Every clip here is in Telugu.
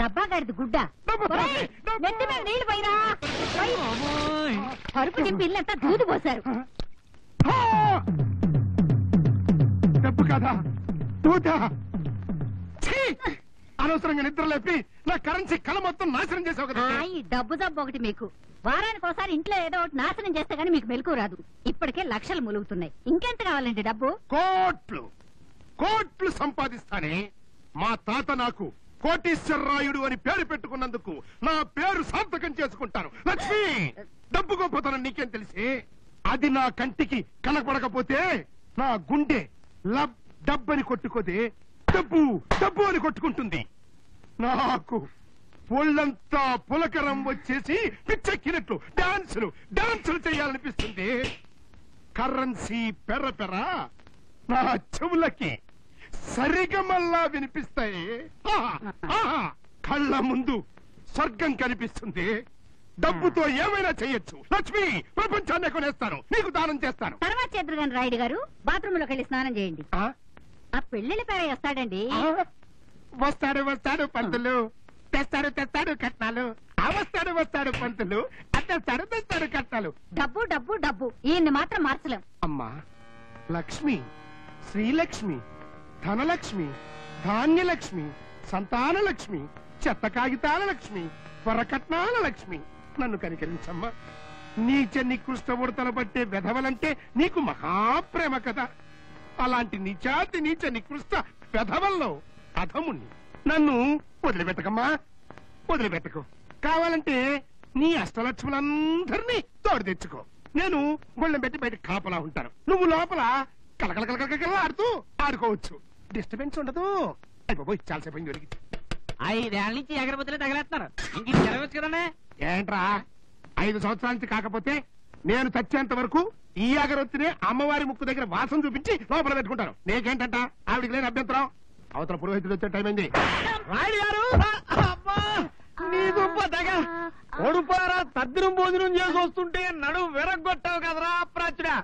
డబ్బా గారిది గుడ్డ నెత్తి మీద నీళ్లు పోయిరా పరుపు నింపి ఇల్లంతా దూది పోశారు. డబ్బు కదా అనవసరంగా నిద్ర లేపి నా కరెన్సీ కళ మొత్తం నాశనం చేసావు కదా. ఈ డబ్బు జబ్బు ఒకటి మీకు వారానికి ఒకసారి ఇంట్లో ఏదో ఒకటి నాశనం చేస్తే గానీ మీకు మెలకు రాదు. ఇప్పటికే లక్షలు ములుగుతున్నాయి, ఇంకెంత కావాలండి డబ్బు? కోట్లు కోట్లు సంపాదిస్తానే. మా తాత నాకు కోటీశ్వరరాయుడు అని పేరు పెట్టుకున్నందుకు నా పేరు సార్థకం చేసుకుంటాను. లక్ష్మి, డబ్బు గొప్పతనం నీకేం తెలిసి? అది నా కంటికి కనపడకపోతే నా గుండె లబ్ డబ్బని కొట్టుకోదే డబ్బు డబ్బు అని కొట్టుకుంటుంది. నాకు ఒళ్ళంతా పులకరం వచ్చేసి పిచ్చెక్కినట్లు డాన్సులు చేయాలనిపిస్తుంది. కరెన్సీ పెర్ర నా చెవులకి సరిగమల్లా వినిపిస్తాయి. కళ్ళ ముందు స్వర్గం కనిపిస్తుంది. డబ్బుతో ఏమైనా చెయ్యొచ్చు. లక్ష్మి, ప్రపంచాన్ని కొనేస్తాను, నీకు దానం చేస్తాను. తర్వాత చేద్దరు గాని రాయుడు గారు, బాత్రూమ్ లోకి వెళ్ళి స్నానం చేయండి. ఆ పెళ్లిళ్ళ పేర వస్తాడండి. వస్తాడు పంతులు, తెస్తాడు కట్నాలు. వస్తాడు పంతులు, తెస్తాడు కట్నాలు. డబ్బు డబ్బు డబ్బు, ఈయన్ని మాత్రం మార్చలేం. అమ్మా లక్ష్మి, శ్రీలక్ష్మి, ధనలక్ష్మి, ధాన్యలక్ష్మి, సంతాన లక్ష్మి, చెత్త కాగితాల లక్ష్మి, వరకట్నాల లక్ష్మి, నన్ను కనికరించమ్మా. నీచ నికృష్ట ఉడతల పట్టే వెధవలంటే నీకు మహాప్రేమ కదా. అలాంటి నీచాతి నీచ నికృష్ట వెధవల్లో అధముణ్ణి. నన్ను వదిలిపెట్టకమ్మా, వదిలిపెట్టకు. కావాలంటే నీ అష్టలక్ష్ములందరినీ తోడు తెచ్చుకో. నేను గుళ్ళెం పెట్టి బయట కాపలా ఉంటాను, నువ్వు లోపల కలకల ఆడుకోవచ్చు. డిస్టర్బెన్స్ ఉండదు. అయిపోయి చాలాసేపు అయింది దొరికి. 5 ఏళ్ల నుంచి అగరబత్తులే తగలేస్తున్నారు, ఇంక జరగచ్చు కదండి. ఏంట్రా 5 సంవత్సరాల నుంచి కాకపోతే నేను చచ్చేంత వరకు ఈ అగరొత్తినే అమ్మవారి ముక్కు దగ్గర వాసన చూపించి లోపల పెట్టుకుంటాను. నీకేంటంట? ఆవిడికి లేని అభ్యంతరం. అవతల పురోహితుడు వచ్చే టైం అయింది. రాయుడు గారు, నీ గొప్ప తెగ ఒడుపారా తద్దినం భోజనం చేసి వస్తుంటే నడు విరగొట్టావు కదరా ప్రాచుడా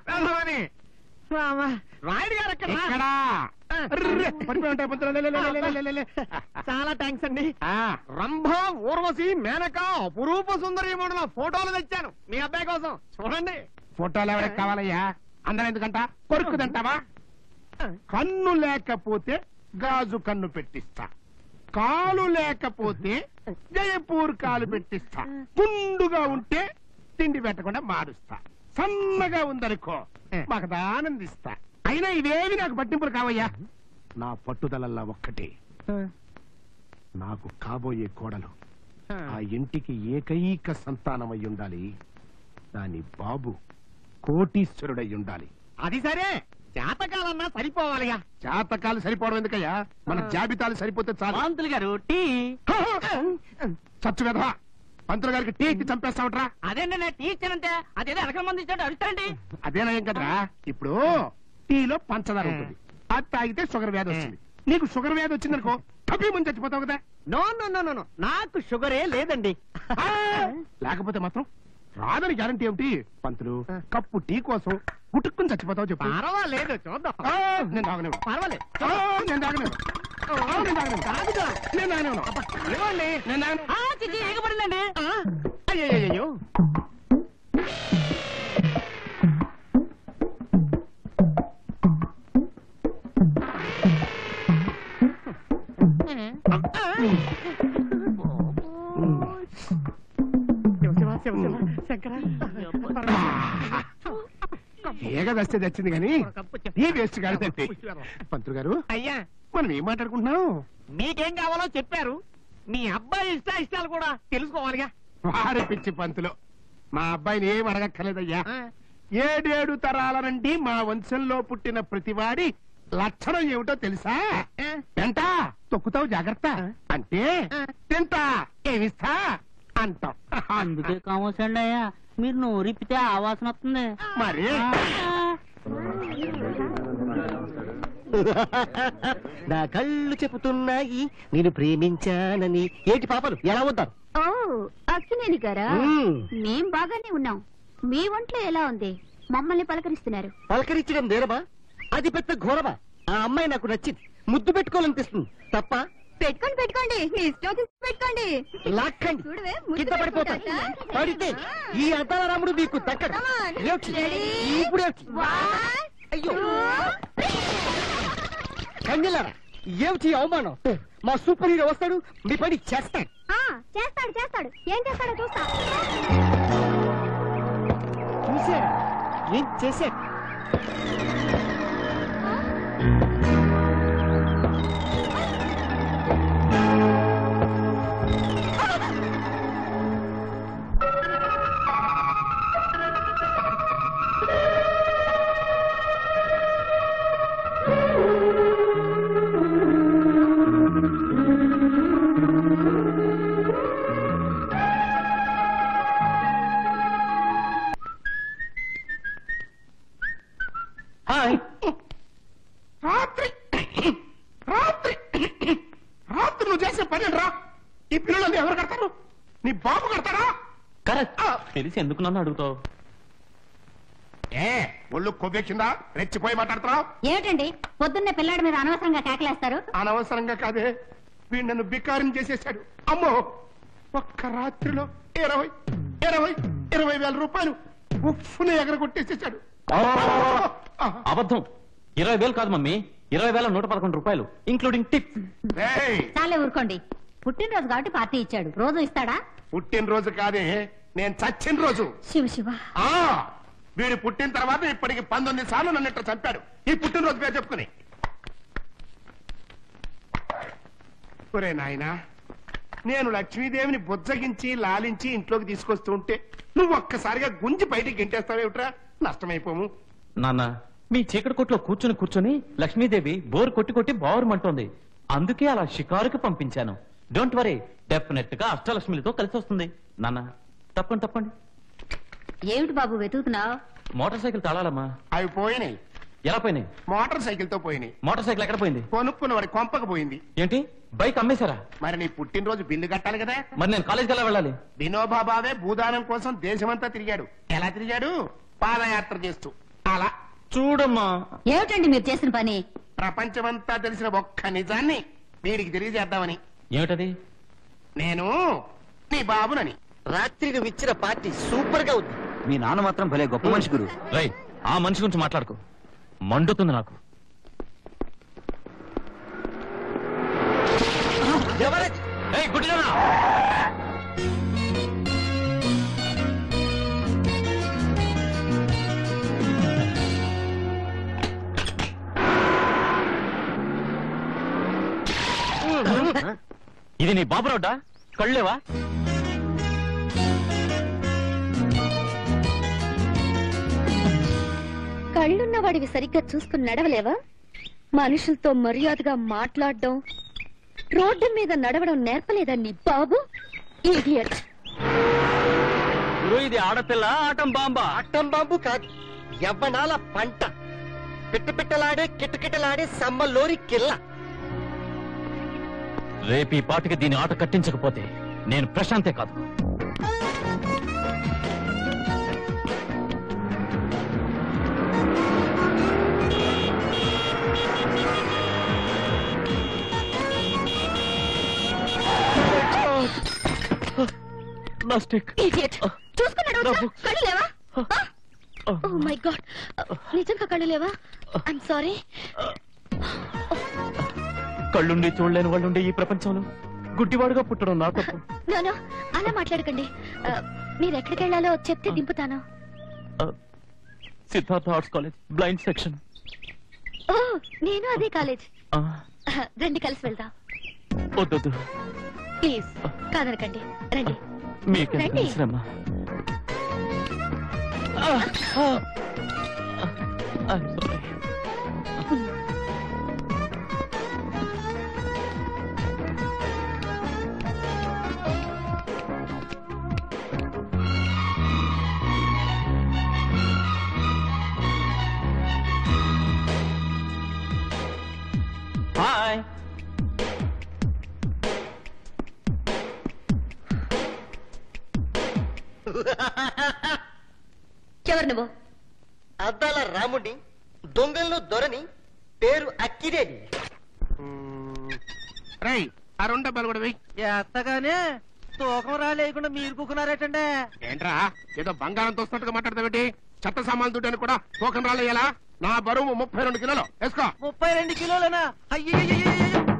అని. రాయుడు గారు చాలా థ్యాంక్స్ అండి. రంభ, ఊర్వశి, మేనక, అపురూప సుందరి మోడల ఫోటోలు తెచ్చాను మీ అబ్బాయి కోసం. చూడండి. ఫోటోలు ఎవరికి కావాలయ్యా? అందరూ ఎందుకంట? కొరుకుదంటావా? కన్ను లేకపోతే గాజు కన్ను పెట్టిస్తా, కాలు లేకపోతే జయపూర్ కాలు పెట్టిస్తా, గుండుగా ఉంటే తిండి పెట్టకుండా మారుస్తా, సన్నగా ఉందనుకో మాకు ఆనందిస్తా. అయినా ఇవేవి నాకు పట్టింపులు కావయ్యా. నా పట్టుదలల్లా ఒక్కటే, నాకు కాబోయే కోడలు ఆ ఇంటికి ఏకైక సంతానమై ఉండాలి. దాని బాబు కోటీశ్వరుడై ఉండాలి. అది సరే, జాతకాలన్నా సరిపోవాలిగా. జాతకాలు సరిపోవడం ఎందుకయ్యా? మన జాబితాలు సరిపోతే చాలు. పంతులు గారు టీ. చచ్చు వెధవా, పంతులు గారికి టీ ఇచ్చి చంపేస్తావట్రా? అదేండి నేను టీ ఇచ్చానంటే అదేదో ఎలకల మంది ఇచ్చాడు అడుగుతాండి. అదేనయం కదరా. ఇప్పుడు టీలో పంచదార ఉంటుంది, అది తాగితే షుగర్ వ్యాధి వస్తుంది. నీకు షుగర్ వ్యాధి వచ్చిందనుకో కప్పి ముందు చచ్చిపోతావు కదా. నో నో నో నో, నాకు షుగరే లేదండి. లేకపోతే మాత్రం రాదని గ్యారంటీ ఏమిటి? పంతులు, కప్పు టీ కోసం గుట్టుకుని చచ్చిపోతావు చెప్పు. పర్వాలేదు, చూద్దాం. నేను తాగను. పర్వాలేదు, నేను తాగను. ఏగబడిందండి. అయ్యో ఏగా దస్తే తెచ్చింది కానీ ఈ వేస్ట్ కాదండి. పంతులు గారు, అయ్యా మనం ఏం మాట్లాడుకుంటున్నాం? మీకేం కావాలో చెప్పారు, మీ అబ్బాయి ఇష్టాలు కూడా తెలుసుకోవాలిగా. వారి పిచ్చి పంతులు, మా అబ్బాయిని ఏం అడగక్కర్లేదయ్యా. 7 తరాల నుండి మా వంశంలో పుట్టిన ప్రతివాడి లక్షణం ఏమిటో తెలుసా? తింటా తొక్కుతావు జాగ్రత్త అంటే తింటా ఏమిస్తా అంటాం. అందుకే కామోసండి అయ్యా, మీరు నోరిప్పితే ఆవాసన వస్తుంది. మరి నా కళ్ళు చెబుతున్నాయి నేను ప్రేమించానని. ఏంటి పాపలు ఎలా ఉంటారు? ఓ అక్కినేని గారా, మేం బాగానే ఉన్నాం. మీ ఒంట్లో ఎలా ఉంది? మమ్మల్ని పలకరిస్తున్నారు. పలకరించడం నేరమా? అది పెద్ద ఘోరమా? ఆ అమ్మాయి నాకు నచ్చింది, ముద్దు పెట్టుకోవాలనిపిస్తుంది తప్ప. పెట్టుకోండి పెట్టుకోండి, మీ ఇష్టం పెట్టుకోండి. లాక్కండి, చూడవే, ముద్దు కింద పడిపోతారు. పెట్టుకుంటారా? పడితే ఈ అద్దాల రాముడు మీకు దక్కడు. Come on. ఏడ్చి, Ready? ఇప్పుడు ఏడ్చి. One, అయ్యో two. కన్యలారా, ఏమిటి అవమానం? మా సూపర్ హీరో వస్తాడు, మీ పని చేస్తాడు. చేస్తాడు చేస్తాడు, ఏం చేస్తాడో చూస్తా. చూసారా ఏం చేశాడు? హాయ్. రాత్రి రాత్రి రాత్రి నువ్వు చేసే పని రా. ఈ పిల్లలని ఎవరు కడతారు? నీ బాబు కడతారా? కరెక్ట్. తెలిసి ఎందుకు నన్ను అడుగుతావు? ఏ ఒళ్ళు కొవ్వెక్కిందా? రెచ్చిపోయి మాట్లాడుతున్నావు. ఏమిటండి పొద్దున్నే పిల్లాడి మీద అనవసరంగా కేకలేస్తారు? అనవసరంగా కాదే, వీడు నన్ను బికారం చేసేశాడు. అమ్మో, ఒక్క రాత్రిలో 20,000 రూపాయలు ఉప్పుని ఎగరగొట్టేసేశాడు. అబద్ధం. 20,000 కాదు మమ్మీ, 20,111 రూపాయలు ఇంక్లూడింగ్ టిప్. ఏయ్, చాలే ఊరుకోండి. పుట్టినరోజు కాబట్టి పార్టీ ఇచ్చాడు, రోజు ఇస్తాడా? పుట్టినరోజు కాదే, నేను చచ్చిన రోజు. శివ శివ. ఆ వీడు పుట్టిన తర్వాత ఇప్పటికి 19 సార్లు నన్ను ఇట్లా చంపాడు ఈ పుట్టినరోజు పేరు చెప్పుకుని. ఒరే నాయనా, నేను లక్ష్మీదేవిని బుజ్జగించి లాలించి ఇంట్లోకి తీసుకొస్తూ ఉంటే నువ్వు ఒక్కసారిగా గుంజి బయటికి గింటేస్తావేమిట్రా? నష్టమైపోము. నాన్న, మీ చీకటి కొట్లో కూర్చొని లక్ష్మీదేవి బోర్ కొట్టి కొట్టి బావురమంటోంది. అందుకే అలా షికారుకి పంపించాను. డోంట్ వరీ, డెఫినెట్ గా అష్టలక్ష్మిలతో కలిసి వస్తుంది. నాన్న తప్పండి. ఏమిటి బాబు వెతుకుతున్నావు? Motor cycle తాళాలమ్మా. అవి పోయినాయి. ఎలా పోయినాయి? మోటార్ సైకిల్ తో పోయినాయి. మోటార్ సైకిల్ ఎక్కడ పోయింది? కొనుక్కున్న వాడి కొంపకు పోయింది. ఏంటి, బైక్ అమ్మేశారా? మరి నీ పుట్టినరోజు బిల్లు కట్టాలి కదా. మరి నేను కాలేజ్కి ఎలా వెళ్ళాలి? వినోబా భావే భూదానం కోసం దేశమంతా తిరిగాడు. ఎలా తిరిగాడు? పాదయాత్ర చేస్తూ. అలా చూడమ్మా. ఏమిటండి మీరు చేసిన పని? ప్రపంచమంతా తెలిసిన ఒక్క నిజాన్ని వీడికి తెలియజేద్దామని. ఏమిటది? నేను నీ బాబునని. రాత్రి నువ్వు ఇచ్చిన పార్టీ సూపర్ గా ఉంది. మీ నాన్న మాత్రం భలే గొప్ప మనిషి గురు. రై, ఆ మనిషి గురించి మాట్లాడుకో, మండుతుంది నాకు. ఎవరది? ఏయ్, గుడ్డిదానా! ఇది నీ బాబు రోడ్డా? కళ్ళేవా? కళ్ళున్న వాడివి సరిగ్గా చూసుకుని నడవలేవా? మనుషులతో మర్యాదగా మాట్లాడడం, రోడ్డు మీద నడవడం నేర్పలేదా నీ బాబు? ఇడియట్. ఇది ఆడపిల్ల ఆటం బాంబా? అట్టం బాంబు కాదు, యవ్వనాల పంట. పిట్టలాడే కిటకిటలాడే సమ్మలోరి కిల్ల. రేపు ఈ పాటికి దీని ఆట కట్టించకపోతే నేను ప్రశాంతే కాదు. నా స్టిక్. ఇడియట్. చూసుకున్నాడు కళ్ళు లేవా? ఓ మై గాడ్, నిజంగా కళ్ళు లేవా? I'm sorry. కళ్ళుండి చూడలేని వాళ్ళుండే ఈ ప్రపంచంలో గుడ్డివాడుగా పుట్టడం నా తప్పు. నో, అలా మాట్లాడకండి. మీరు ఎక్కడికి వెళ్ళాలో చెప్తే దింపుతాను. Siddhartha arts college blind section. ఓ, నేను అదే కాలేజ్. రండి కలిసి వెళ్దాం. వద్దు, ప్లీజ్ కాదనకండి, రండి. మీకెంత రండి. శ్రమ. I'm sorry. హాయ్. ఎవరు నువ్వు? అద్దాల రాముడిని, దొంగల్లో దొరని, పేరు అక్కిరేని. రై ఆ 2 డబ్బాలు కూడా వెయ్యి. ఎత్తగానే తూకం రాలేకుండా మీరు కుక్కున్నారేటండి. ఏంట్రా ఏదో బంగారం తోస్తున్నట్టుగా మాట్లాడతావేంటి? చెత్త సామాన్లు దుడ్డని కూడా తూకం రాలేయాలా? నా బరువు 32 కిలోలు. వేసుకో. 32 కిలోలేనా? అయ్యో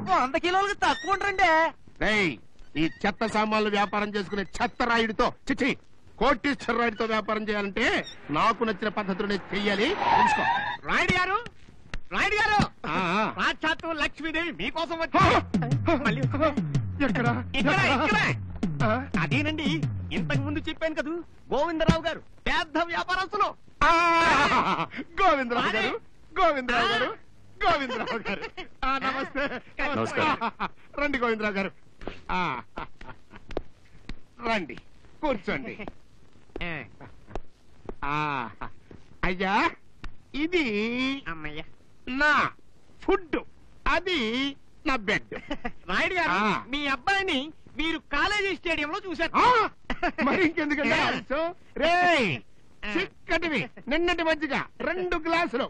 100 కిలోలకు తక్కువ ఉండరండి. రేయ్ ఈ చెత్త సామాన్లు వ్యాపారం చేసుకునే చెత్త రాయుడితో చిచ్చి కోటీశ్వర రాయుడితో వ్యాపారం చేయాలంటే నాకు నచ్చిన పద్ధతిలోనే చెయ్యాలి. తెలుసుకో. రాయుడు గారు, రాయుడు గారు, ఆ, ఆ. సాక్షాత్తు లక్ష్మీదేవి మీకోసం వచ్చి మళ్ళీ ఎక్కడ ఇక్కడ ఇక్కడ ఆ? అదేనండి, ఇంతకు ముందు చెప్పాను కదూ, గోవిందరావు గారు పెద్ద వ్యాపారస్తులు. ఆ, గోవిందరావు గారు, గోవిందరావు గారు, గోవిందరావు గారు. ఆ, నమస్తే. నమస్కారం. రండి గోవిందరావు గారు. ఆ, రండి కూర్చోండి. ఆ, అయ్యా ఇది అమ్మయ్య. నా ఫుడ్, అది నా బెడ్. రాయుడు గారు, ఆ. మీ అబ్బాయిని మీరు కాలేజీ స్టేడియంలో చూశారు. ఆ, మరి ఇంకెందుకంటే ఆలస్యం? రేయ్ చిక్కటివి నిన్నటి మధ్యగా 2 గ్లాసులు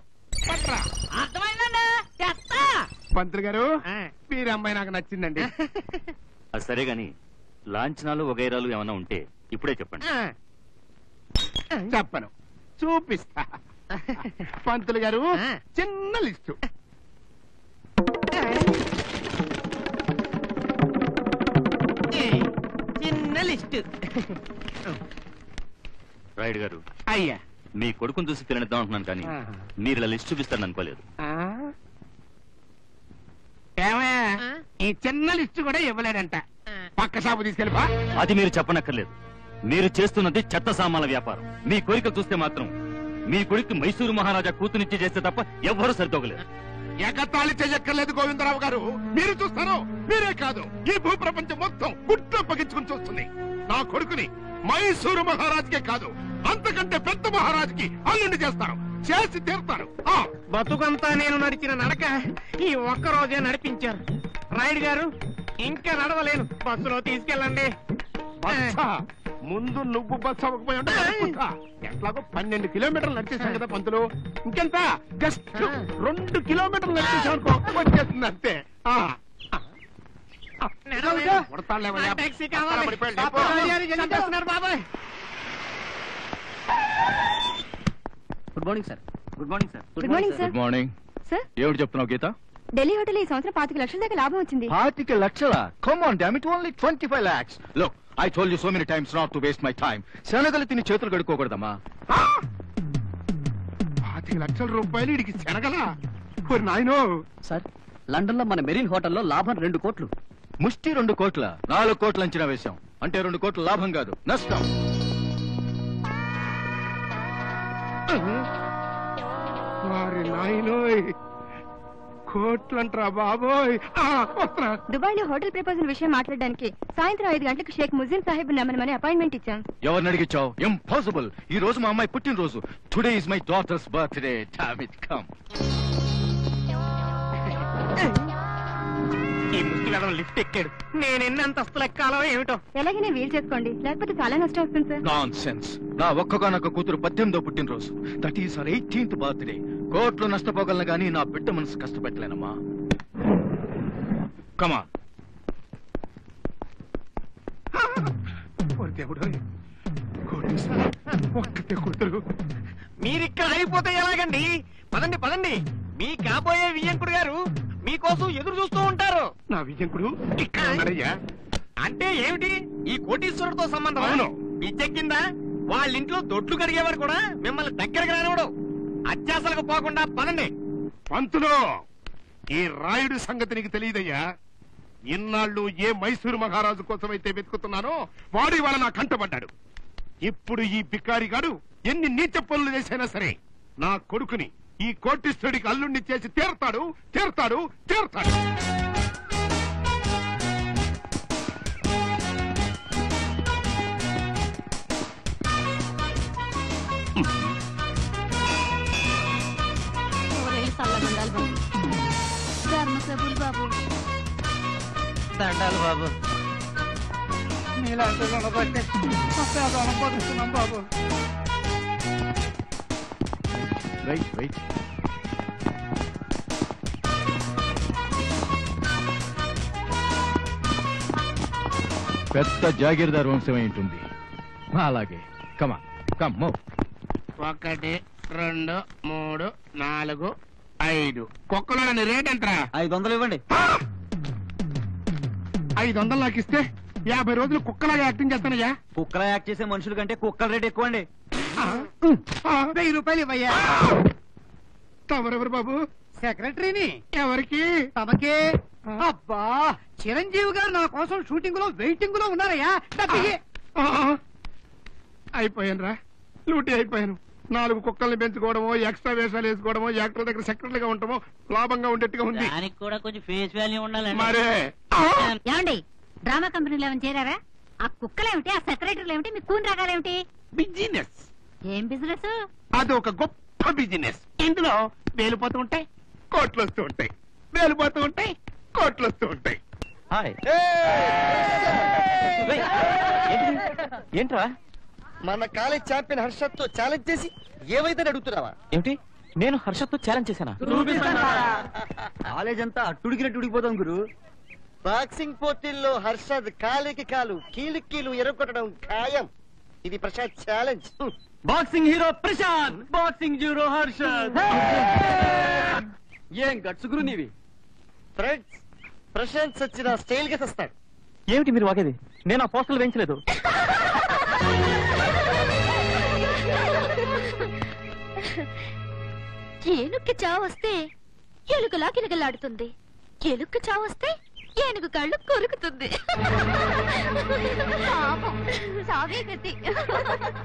పట్రా. అర్థమైందండి, తెస్తా. పంతులు గారు ఆ. మీరు అమ్మాయి నాకు నచ్చిందండి. అది సరే గాని లాంఛనాలు వగైరాలు ఏమైనా ఉంటే ఇప్పుడే చెప్పండి. ఆ. చెప్పను, చూపిస్తా. పంతులు గారు ఆ. చిన్న లిస్టు. చిన్న లిస్ట్. రాయుడు గారు, అయ్యా మీ కొడుకుని చూసి తిననిద్దాం అంటున్నాను కానీ ఆహా. మీరు ఇలా లిస్ట్ చూపిస్తారని అనుకోలేదు. ఏమయ్యా ఈ చిన్న లిస్టు కూడా ఇవ్వలేదంట. పక్క షాపు తీసుకెళ్ళిపా. అది మీరు చెప్పనక్కర్లేదు. మీరు చేస్తున్నది చెత్త సామాన్ల వ్యాపారం. మీ కోరిక చూస్తే మాత్రం మీ కొడుకు మైసూరు మహారాజా కూతునిచ్చి చేస్తే తప్ప ఎవ్వరూ సరితోగలేదు. ఎగతాళి చెయ్యక్కర్లేదు గోవిందరావు గారు. మీరు చూస్తారు, మీరే కాదు ఈ భూప్రపంచం మొత్తం గుట్ట పగించుకుని చూస్తుంది. నా కొడుకుని మైసూరు మహారాజుకే కాదు అంతకంటే పెద్ద మహారాజుకి అల్లుండి చేస్తాను, చేసి తీరుతాను. ఆ, బతుకంతా నేను నడిచిన నడక ఈ ఒక్క రోజే నడిపించారు. రాయుడు గారు, ఇంకా నడవలేను, బస్సులో తీసుకెళ్ళండి. బస్సా? ముందు నువ్వు బస్సు అవ్వకపోయి ఉంటే నేను బస్సా. ఎట్లాగో 12 కిలోమీటర్లు నడిచేశాం కదా పంతులు. ఇంకెంత? జస్ట్ 2 కిలోమీటర్లు నడిచేసామనుకో వచ్చేస్తుంది అంతే. ఆ, నడవలేను. కొడతాళ్ళేమయ్యా. నా టాక్సీ కావాలి. అక్కడ పడిపోయాడు. పాప రాజాని చంపేస్తున్నారు బాబాయ్. Good morning sir. Good morning sir. Good morning sir. Good morning. Sir, ఏమిటి చెప్తున్నావు గీత? ఢిల్లీ హోటల్ ఈ సంవత్సరం 25 లక్షల దాకా లాభం వచ్చింది. 25 లక్షల? Come on damn it, only 25 lakhs. Look, I told you so many times not to waste my time. శనగలు తిని చేతులు కడుక్కోకూడదమ్మా. 25 లక్షల రూపాయలు ఇడికి శనగలా? ఓరి నాయనో. సార్, లండన్ లో మన మెరీన్ హోటల్లో లాభం 2 కోట్లు. ముష్టి 2 కోట్ల, 4 కోట్ల అంచనా వేశాం. అంటే 2 కోట్ల లాభం కాదు, నష్టం. వారి నాయనోయ్, కోట్లంట్రా బాబోయ్. వస్త్రా. దుబాయ్ లో హోటల్ ప్రపోజల్ విషయం మాట్లాడడానికి సాయంత్రం 5 గంటలకు షేక్ ముజిన్ సాహిబ్ నమ్మని అపాయింట్మెంట్ ఇచ్చాం. ఎవరిని అడిగించావు? ఇంపాసిబుల్. ఈ రోజు మా అమ్మాయి పుట్టినరోజు. Today is my daughters birthday. Damn it, come. ఈ ముష్టి వేదం లిఫ్ట్ ఎక్కాడు. నేను ఎన్ని అంతస్తులు ఎక్కాలో ఏమిటో. ఎలాగైనా వీలు చేసుకోండి, లేకపోతే చాలా నష్టం వస్తుంది సార్. Non sense. నా ఒక్కగానొక్క కూతురు 18వ పుట్టినరోజు. That is her 18th birthday. కోట్లు నష్టపోగలను గానీ నా బిడ్డ మనసు కష్టపెట్టలేనమ్మా. కమా. ఓరి దేవుడోయ్, కోటేశ్వర, ఒక్కతే కూతురు. మీరిక్కడ అయిపోతే ఎలాగండి? పదండి పదండి, మీ కాబోయే వియ్యంకుడు గారు మీకోసం ఎదురు చూస్తూ ఉంటారు. నా విజయంకుడు ఇక్కడ ఉన్నాడయ్యా. అంటే ఏమిటి? ఈ కోటీశ్వరుడితో సంబంధం? అవును. పిచ్చెక్కిందా? వాళ్ళ ఇంట్లో దొడ్లు కడిగేవారు కూడా మిమ్మల్ని దగ్గరకు రానివ్వడు. అత్యాసలకు పోకుండా పదండి. పంతులు, ఈ రాయుడు సంగతి నీకు తెలియదయ్యా. ఇన్నాళ్ళు ఏ మైసూరు మహారాజు కోసం అయితే వెతుకుతున్నానో వాడి వాళ్ళ నా కంటపడ్డాడు. ఇప్పుడు ఈ బికారిగాడు ఎన్ని నీచ పనులు చేసైనా సరే నా కొడుకుని ఈ కోటీశ్వరుడికి అల్లుణ్ణి చేసి తీరతాడు, తీరతాడు, తీరతాడు. కబూల్ బాబు. దండాలు బాబు. మీలాంటి రుణపట్టి రుణం పొందుతున్నాం బాబు. పెద్ద జాగీర్దార్ వంశమై ఉంటుంది. అలాగే కమా కమ్ 1 2 3 4 5 కుక్కలోని రేట్ ఎంతరా? 500 ఇవ్వండి. 500 నాకు ఇస్తే 50 రోజులు కుక్కలాగా యాక్టింగ్ చేస్తానయ్యా. కుక్కలా యాక్ట్ చేసే మనుషుల కంటే కుక్కల రేట్ ఎక్కువ అండి. 1000 రూపాయలు ఇవ్వయ్యా. తమరెవరు బాబు? సెక్రటరీని. ఎవరికి? తమకే. అబ్బా, చిరంజీవి గారు నా కోసం షూటింగ్ లో వెయిటింగ్ లో ఉన్నారయ్యా. అయిపోయాను రా, లూటీ అయిపోయాను. 4 కుక్కల్ని పెంచుకోవడమో, ఎక్స్ట్రా వేషాలు వేసుకోవడమో, యాక్టర్ దగ్గర సెక్రటరీగా ఉండటమో లాభంగా ఉండేట్టుగా ఉంది. దానికి కూడా కొంచెం ఫేస్ వాల్యూ ఉండాలండి. మరే ఏమండి, డ్రామా కంపెనీలో ఏమైనా చేరారా? ఆ కుక్కలేమిటి, ఆ సెక్రటరీలు ఏమిటి, మీ కూని రకాలేమిటి? బిజినెస్. ఏం బిజినెస్? అది ఒక గొప్ప బిజినెస్. ఇందులో వేలిపోతూ ఉంటాయి, కోట్లు వస్తూ ఉంటాయి, వేలిపోతూ ఉంటాయి, కోట్లు వస్తూ ఉంటాయి. ఏంట్రా? మన కాలేజ్ ఛాంపియన్ హర్షత్ తో ఛాలెంజ్ చేసి ఏమైతే అడుగుతున్నావా? ఏమిటి, నేను హర్షత్ తో ఛాలెంజ్ చేశానా? కాలేజ్ అంతా అట్టుడికినట్టు ఉడికిపోతాం గురు. బాక్సింగ్ పోటీల్లో హర్షద్ కాలికి కాలు, కీలు కీలు ఎరగొట్టడం ఖాయం. ఇది Prashant challenge. Boxing hero Prashant, boxing hero Harshad. ఏం గట్స్ గురు నీవి. ఫ్రెండ్స్, ప్రశాంత్ సచ్చిన స్టైల్ గా వస్తాడు. ఏమిటి మీరు వాగేది? నేను ఆ పోస్టర్లు వేయించలేదు. ఏనుక్కి చావొస్తే ఎలుకలా కిలకలాడుతుంది, ఎలుక్కి చావొస్తే ఏనుగు కళ్ళు కొరుకుతుంది.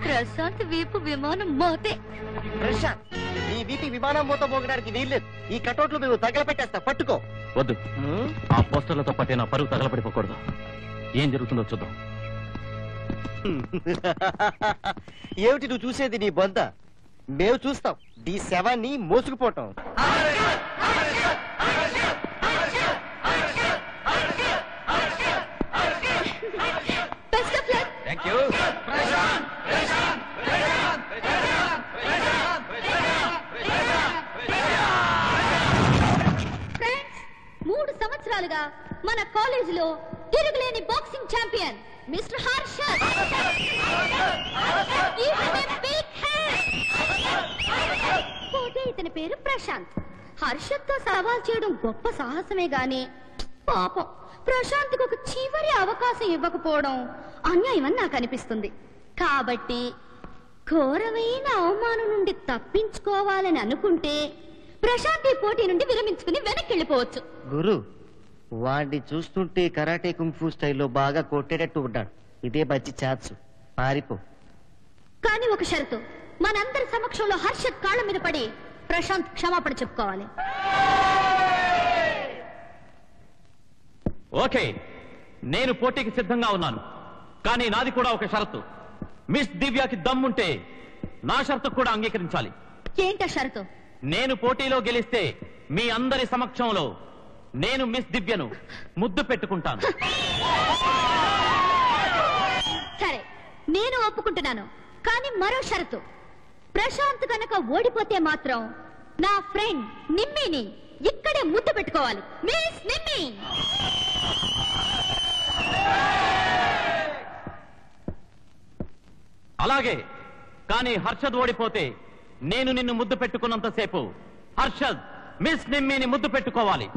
ప్రశాంత్ వీపు విమానం మోతే. ప్రశాంత్, ఈ వీపి విమానం మూత మోగడానికి వీల్లేదు. ఈ కటౌట్లు మేము తగలపెట్టేస్తా, పట్టుకో. వద్దు, ఆ పోస్టర్లతో పాటే నా పరుగు తగలబడిపోకూడదు. ఏం జరుగుతుందో చూద్దాం. ఏమిటి నువ్వు చూసేది? నీ బొంద. మేము చూస్తాం నీ శవాన్ని మోసుకుపోవటం. Thank you. 3 సంవత్సరాలుగా మన కాలేజీలో తిరుగులేని బాక్సింగ్ ఛాంపియన్ మిస్టర్ హర్షద్. పోతే ఇతని పేరు ప్రశాంత్. హర్షద్ తో సవాల్ చేయడం గొప్ప సాహసమే గాని పాపం ప్రశాంత్ కు ఒక చివరి అవకాశం ఇవ్వకపోవడం అన్యాయమని నాకు అనిపిస్తుంది. కాబట్టి ఘోరమైన అవమానం నుండి తప్పించుకోవాలని అనుకుంటే ప్రశాంత్ ఈ పోటీ నుండి విరమించుకుని వెనక్కి వెళ్ళిపోవచ్చు. గురు, వాడిని చూస్తుంటే కరాటే కుంఫు స్టైల్లో బాగా కొట్టేటట్టు ఉన్నాడు. ఇదే మంచి ఛాన్స్, పారిపో. కానీ ఒక షరతు, మనందరి సమక్షంలో హర్షద్ కాళ్ళ మీద పడి ప్రశాంత్ క్షమాపణ చెప్పుకోవాలి. ఓకే, నేను పోటీకి సిద్ధంగా ఉన్నాను. కానీ నాది కూడా ఒక షరతు. మిస్ దివ్యకి దమ్ముంటే నా షరతు కూడా అంగీకరించాలి. ఏంటా షరతు? నేను పోటీలో గెలిస్తే మీ అందరి సమక్షంలో నేను మిస్ దివ్యను ముద్దు పెట్టుకుంటాను. సరే, నేను ఒప్పుకుంటున్నాను. కానీ మరో షరతు, ప్రశాంత్ కనుక ఓడిపోతే మాత్రం నా ఫ్రెండ్ నిమ్మిని ఇక్కడే ముద్దు పెట్టుకోవాలి. మిస్ నిమ్మి. అలాగే, కానీ హర్షద్ ఓడిపోతే నేను నిన్ను ముద్దు పెట్టుకున్నంతసేపు హర్షద్ మిస్ నిమ్మిని ముద్దు పెట్టుకోవాలి.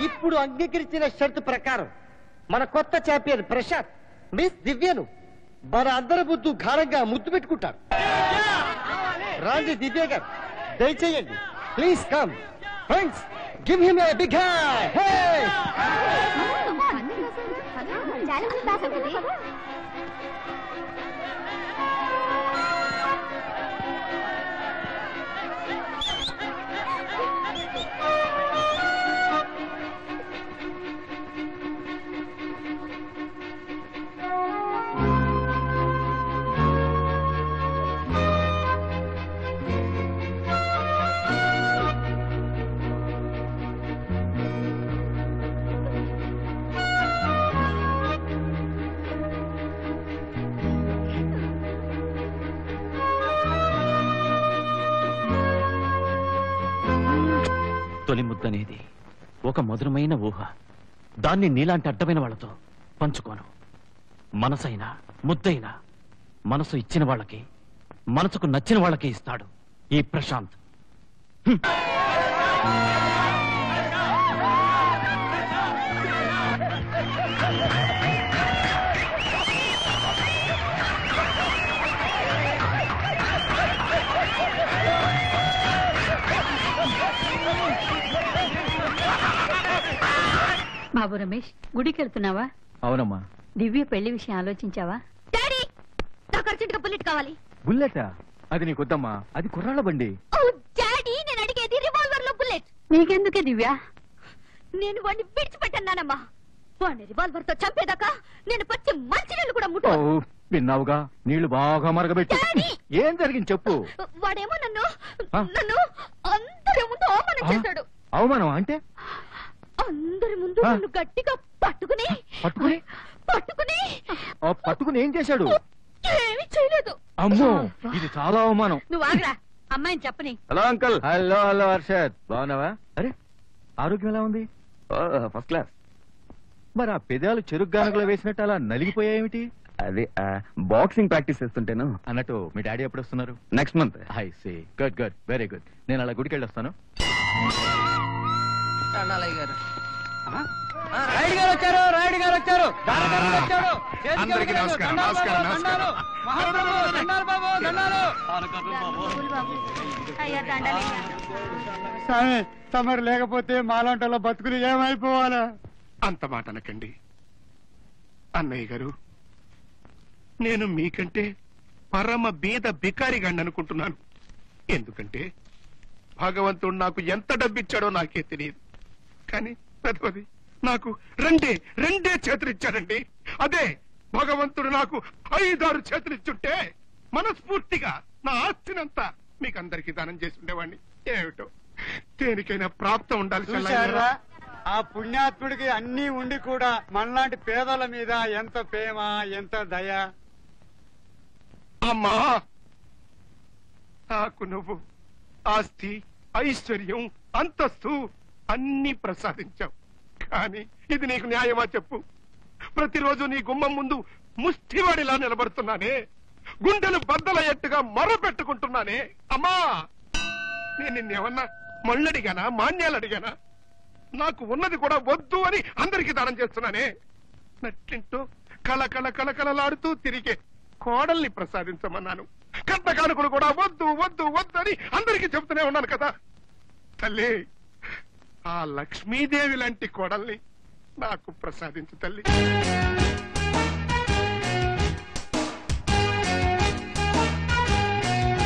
ఇప్పుడు అంగీకరించిన షరతు ప్రకారం మన కొత్త ఛాంపియన్ ప్రశాంత్ మిస్ దివ్యను మన అందరి ముందు ఘనంగా ముద్దు పెట్టుకుంటారు. రాండి దివ్య గారు, దయచేయండి. Please come friends, give him a big hand. Hey! తొలి ముద్దనేది ఒక మధురమైన ఊహ. దాన్ని నీలాంటి అడ్డమైన వాళ్ళతో పంచుకోను. మనసైనా ముద్దైనా మనసు ఇచ్చిన వాళ్ళకి, మనసుకు నచ్చిన వాళ్ళకి ఇస్తాడు ఈ ప్రశాంత్. బాబు రమేష్, గుడికి వెళ్తున్నావా? అవునమ్మా. దివ్య పెళ్లి విషయం ఆలోచించావా? డాడీ, నాకు అర్జెంటుగా బుల్లెట్ కావాలి. బుల్లెటా? అది నీకొద్దమ్మా, అది కుర్రాళ్ళ బండి. ఓ డాడీ, నేను అడిగేది రివాల్వర్ లో బుల్లెట్. నీకెందుకే దివ్య? నేను వాడిని విడిచిపెట్టన్నానమ్మా. వాడిని రివాల్వర్ తో చంపేదాకా నేను పచ్చి మంచినీళ్ళు కూడా ముట్టు. విన్నావుగా, నీళ్లు బాగా మరగబెట్టి. ఏం జరిగింది చెప్పు. వాడేమో నన్ను అందరి ముందు అవమానం చేశాడు. అవమానం అంటే? అందరి ముందు నన్ను గట్టిగా పట్టుకుని పట్టుకుని ఏం చేశాడు? ఏమీ చేయలేదు. అమ్మో, ఇది చాలా అవమానం. నువ్వు ఆగరా, అమ్మాయిని చెప్పని. Hello uncle. హలో హర్షద్, బాగున్నావా? అరే, ఆరోగ్యం ఎలా ఉంది? First class. మరి ఆ పెదాలు చెరుకు గానుగలో వేసినట్టు అలా నలిగిపోయాయేమిటి? అది బాక్సింగ్ ప్రాక్టీస్ చేస్తుంటేను. అన్నట్టు మీ డాడీ ఎప్పుడు వస్తున్నారు? Next month. I see. Good good, very good. నేను అలా గుడికి వెళ్ళొస్తాను. రాయుడు గారు వచ్చారు, రాయుడు గారు వచ్చారు. అందరికీ నమస్కారం. నమస్కారం, నమస్కారం. తమరు లేకపోతే మాలాంటలో బతుకులు ఏమైపోవాలా? అంత మాట అనకండి అన్నయ్య గారు. నేను మీకంటే పరమ బీద బికారిగాండి అనుకుంటున్నాను. ఎందుకంటే భగవంతుడు నాకు ఎంత డబ్బిచ్చాడో నాకే తెలియదు. కానీ పెద్దది నాకు రెండే చేతులు ఇచ్చాడండి. అదే భగవంతుడు నాకు 5-6 చేతులు ఇచ్చుంటే మనస్ఫూర్తిగా నా ఆస్తినంతా మీకు అందరికీ దానం చేసి ఉండేవాడిని. ఏమిటో దేనికైనా ప్రాప్తం ఉండాలి. ఆ పుణ్యాత్ముడికి అన్ని ఉండి కూడా మనలాంటి పేదల మీద ఎంత ప్రేమ, ఎంత దయ. అమ్మా, నాకు నువ్వు ఆస్తి, ఐశ్వర్యం, అంతస్తు అన్ని ప్రసాదించావు. కానీ ఇది నీకు న్యాయమా చెప్పు? ప్రతిరోజు నీ గుమ్మం ముందు ముష్టివాడిలా నిలబడుతున్నానే, గుండెలు బద్దలయ్యట్టుగా మొర్ర పెట్టుకుంటున్నానే. అమ్మా, నేను నిన్నేమన్నా మళ్ళడిగానా, మాన్యాలు అడిగానా? నాకు ఉన్నది కూడా వద్దు అని అందరికీ దానం చేస్తున్నానే. నట్టింటూ కళకళలాడుతూ తిరిగే కోడల్ని ప్రసాదించమన్నాను. కట్ట కానుకలు కూడా వద్దు వద్దు వద్దు అని అందరికీ చెబుతూనే ఉన్నాను కదా. తల్లి, ఆ లక్ష్మీదేవి లాంటి కోడల్ని నాకు ప్రసాదించు తల్లి.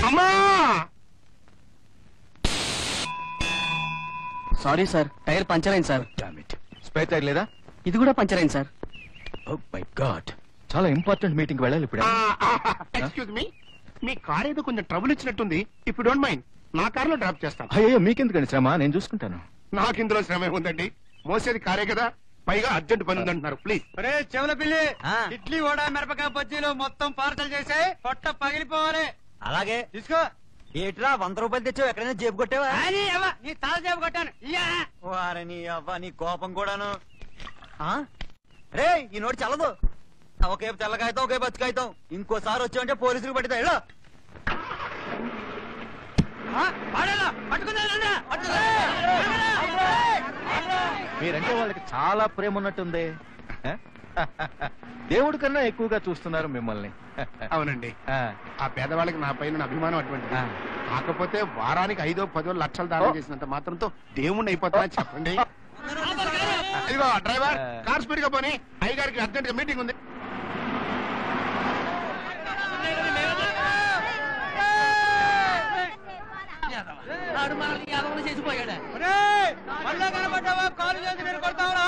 అమ్మా, సారీ సార్, టైర్ పంచర్ అయింది సార్. స్పేర్ టైర్ లేదా? ఇది కూడా పంచర్ అయింది సార్. ఓ మై గాడ్, చాలా ఇంపార్టెంట్ మీటింగ్ వెళ్ళాలి ఇప్పుడు. ఎక్స్క్యూజ్ మీ, మీ కార్ ఏదో కొంచెం ట్రబుల్ ఇచ్చినట్టుంది. ఇఫ్ యు డోంట్ మైండ్ నా కార్ లో డ్రాప్ చేస్తాను. అయ్యో మీకెందుకండి శ్రమ, నేను చూసుకుంటాను. నాకు ఇందులో శ్రమ ఉందండి, మోసేది కారే కదా, పైగా అర్జెంట్ పని ఉందంటున్నారు. ప్లీజ్. చెవుల పిల్లి, ఇడ్లీ వడ మిరపకాయ బజ్జీలు మొత్తం పార్సల్ చేసాయి, పొట్ట పగిలిపోవాలి. అలాగే తీసుకో. ఏట్రా 100 రూపాయలు తెచ్చావు, ఎక్కడైనా జేబు కొట్టావా? నీ తాళ చేపు కొట్టాను. వారని అవ్వ, నీ కోపం కూడాను. రే ఈ నోటి చల్లదు. ఒకేపు తెల్లకాయతాం, ఒకే బతుకాయతాం. ఇంకోసారి వచ్చావంటే పోలీసులు పట్టుతా. ఎలా మీరంటే వాళ్ళకి చాలా ప్రేమ ఉన్నట్టుంది. దేవుడి కన్నా ఎక్కువగా చూస్తున్నారు మిమ్మల్ని. అవునండి, ఆ పేదవాళ్ళకి నా పైన అభిమానం అటువంటిది. కాకపోతే వారానికి 5-10 లక్షలు దానం చేసినంత మాత్రంతో దేవుణ్ణి అయిపోతా చెప్పండి. ఇదిగో డ్రైవర్, కార్ స్పీడ్ గా పోనీ, అయ్యగారికి అర్జెంట్ గా మీటింగ్ ఉంది. కనబడ్డావా? కాలు చేసి మీరు కొడతావరా?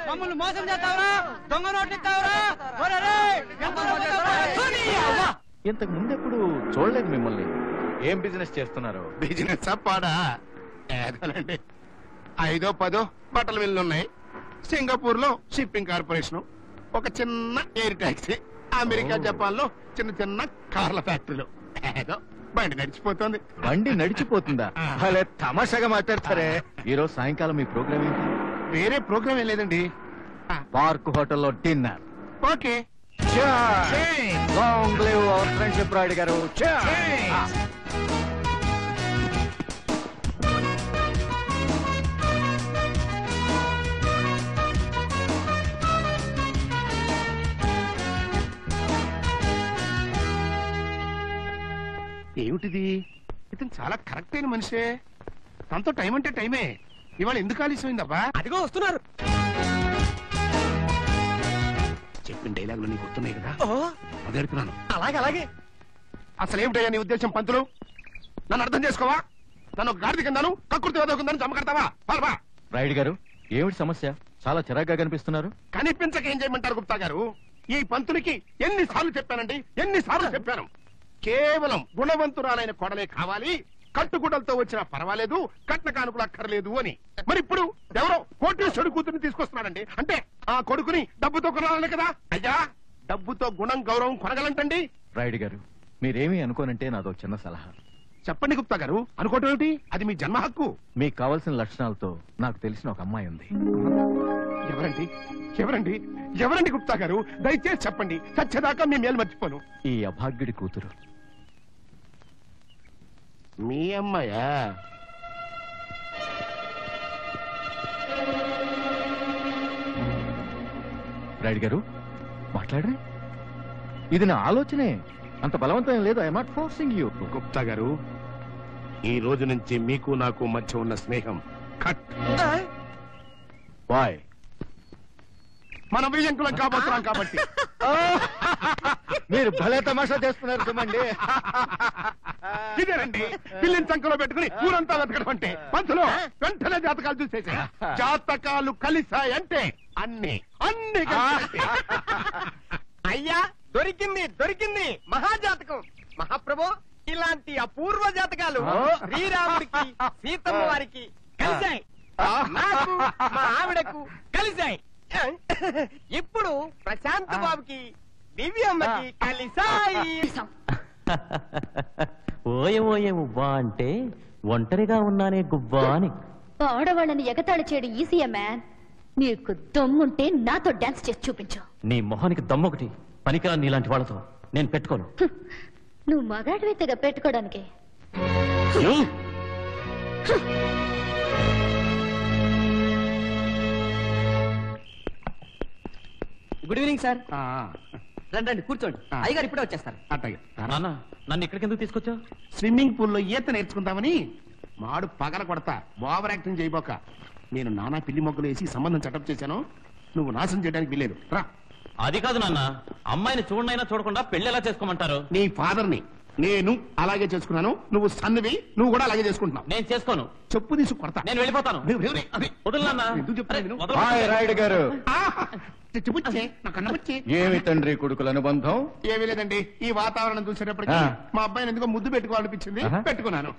మమ్మల్ని మోసం చేస్తావరా? దొంగ నోట్లు ఇస్తావరా? ఇంతకు ముందెప్పుడు చూడలేదు మిమ్మల్ని. ఏం బిజినెస్ చేస్తున్నారు? బిజినెస్ పాడా ఏదోనండి, 5-10 బట్టల మిల్లు ఉన్నాయి. సింగపూర్ లో షిప్పింగ్ కార్పొరేషన్, ఒక చిన్న ఎయిర్ టాక్సీ, అమెరికా జపాన్ లో చిన్న చిన్న కార్ల ఫ్యాక్టరీలు. ఏదో బండి నడిచిపోతుంది. బండి నడిచిపోతుందా? అలా తమాషాగా మాట్లాడతారే. ఈ రోజు సాయంకాలం మీ ప్రోగ్రామ్ ఏంటి? వేరే ప్రోగ్రామ్ ఏం లేదండి. పార్క్ హోటల్లో dinner. Okay. Long live our friendship Rayudu గారు. ఏమిటిది? ఇతను చాలా కరెక్ట్ అయిన మనిషే. తనతో టైం అంటే టైమే. ఇవాళ ఎందుకు ఆలస్యమైందబ్బా? అదిగో వస్తున్నారు. చెప్పిన డైలాగులు నీకు గుర్తున్నాయి కదా, అదేడుతున్నాను. అలాగే అలాగే. అసలు ఏమిటయ్యా నీ ఉద్దేశం? పంతులు, నన్ను అర్థం చేసుకోవా? నన్ను ఒక గాడిద కిందను, కక్కుర్తి వద కిందను చమ్మకడతావా? పాల్వా. రాయుడు గారు, ఏమిటి సమస్య? చాలా చిరాగ్గా కనిపిస్తున్నారు. కనిపించక ఏం చేయమంటారు గుప్తా గారు? ఈ పంతులకి ఎన్నిసార్లు చెప్పానండి, ఎన్నిసార్లు చెప్పాను. కేవలం గుణవంతురాలైన కొడలే కావాలి, కట్టుగుడలతో వచ్చినా పర్వాలేదు, కట్న కానుకలు అక్కర్లేదు అని. మరి ఇప్పుడు ఎవరో కోటీశ్వరుడి కూతురిని తీసుకొస్తున్నాడండి. అంటే ఆ కొడుకుని డబ్బుతో కొనాలనే కదా? అయ్యా, డబ్బుతో గుణం గౌరవం కొనగలంటండి. రాయుడు గారు, మీరేమీ అనుకోనంటే నాదో చిన్న సలహా. చెప్పండి గుప్తా గారు. అనుకోవటం ఏమిటి? అది మీ జన్మ హక్కు. మీకు కావలసిన లక్షణాలతో నాకు తెలిసిన ఒక అమ్మాయి ఉంది. ఎవరండి? ఎవరండి? ఎవరండి గుప్తా గారు? దయచేసి చెప్పండి, సత్యదాకా మీ మేలు మర్చిపోను. ఈ అభాగ్యుడి కూతురు. మీ అమ్మాయా? రాయుడు గారు, మాట్లాడరే. ఇది నా ఆలోచనే, అంత బలవంతం లేదు. I not forcing you. Gupta గారు, ఈ రోజు నుంచి మీకు నాకు మధ్య ఉన్న స్నేహం కట్. బాయ్. మనం విజయంకులం కాబోతున్నాం కాబట్టి. మీరు భలే తమాషా చేస్తున్నారు చూడండి. ఇదేనండి పిల్లిని సంఖలో పెట్టుకుని ఊరంతా వెతకడం అంటే. పంతులు, వెంటనే జాతకాలు చూసేసా. జాతకాలు కలిసాయంటే అన్ని అన్ని కలిసాయి. అయ్యా, దొరికింది దొరికింది, మహాజాతకం. మహాప్రభు, ఇలాంటి అపూర్వ జాతకాలు శ్రీరాముడికి సీతమ్మ వారికి కలిశాయి, నాకు మా ఆవిడకు కలిశాయి. ఇప్పుడు ప్రశాంత్ బాబుకి దివ్యమ్మకి కలిశాయి. ఓయే ఓయే ఉవ్వా అంటే ఒంటరిగా ఉన్నానే గువ్వా అని. ఆడవాళ్ళని ఎగతాళి చేయడం ఈజీయా మ్యాన్. నీకు దమ్ముంటే నాతో డాన్స్ చేసి చూపించు. నీ మొహానికి దమ్మొకటి, పనికిరా నీలాంటి వాళ్ళతో నేను పెట్టుకోను. నువ్వు మగాడివైతేగా పెట్టుకోవడానికి. Good evening sir. రండి కూర్చోండి, అయ్యగారు ఇప్పుడే వచ్చేస్తారు. అట్టగే. నాన్న, నన్ను ఇక్కడికి ఎందుకు తీసుకొచ్చావు? స్విమ్మింగ్ పూల్ లో ఈత నేర్చుకుందామని. మాడు పగల కొడతా, ఓవర్ యాక్టింగ్ చేయబోక. నేను నానా పిల్లి మొక్కలు వేసి సంబంధం సెటప్ చేశాను. నువ్వు నాశనం చేయడానికి వీల్లేదు. రా. అది కాదు నాన్న, అమ్మాయిని చూడనైనా చూడకుండా పెళ్లి ఎలా చేసుకోమంటారు? నీ ఫాదర్ ని నేను అలాగే చేసుకున్నాను, నువ్వు సన్నివి, నువ్వు కూడా అలాగే చేసుకుంటున్నావు. నేను చేసుకోను. చెప్పు తీసు కొడతా. నేను వెళ్ళిపోతాను. వదలన్నా. ఎందుకు చెప్తాను నేను? హాయ్ రాయుడు గారు. చిచ్చుబుచ్చే, నా కన్నబుచ్చే. ఏమి తండ్రి కొడుకుల అనుబంధం? ఏమీ లేదండి, ఈ వాతావరణం చూసేటప్పటికి మా అబ్బాయిని ఎందుకో ముద్దు పెట్టుకోవాలనిపించింది, పెట్టుకున్నాను.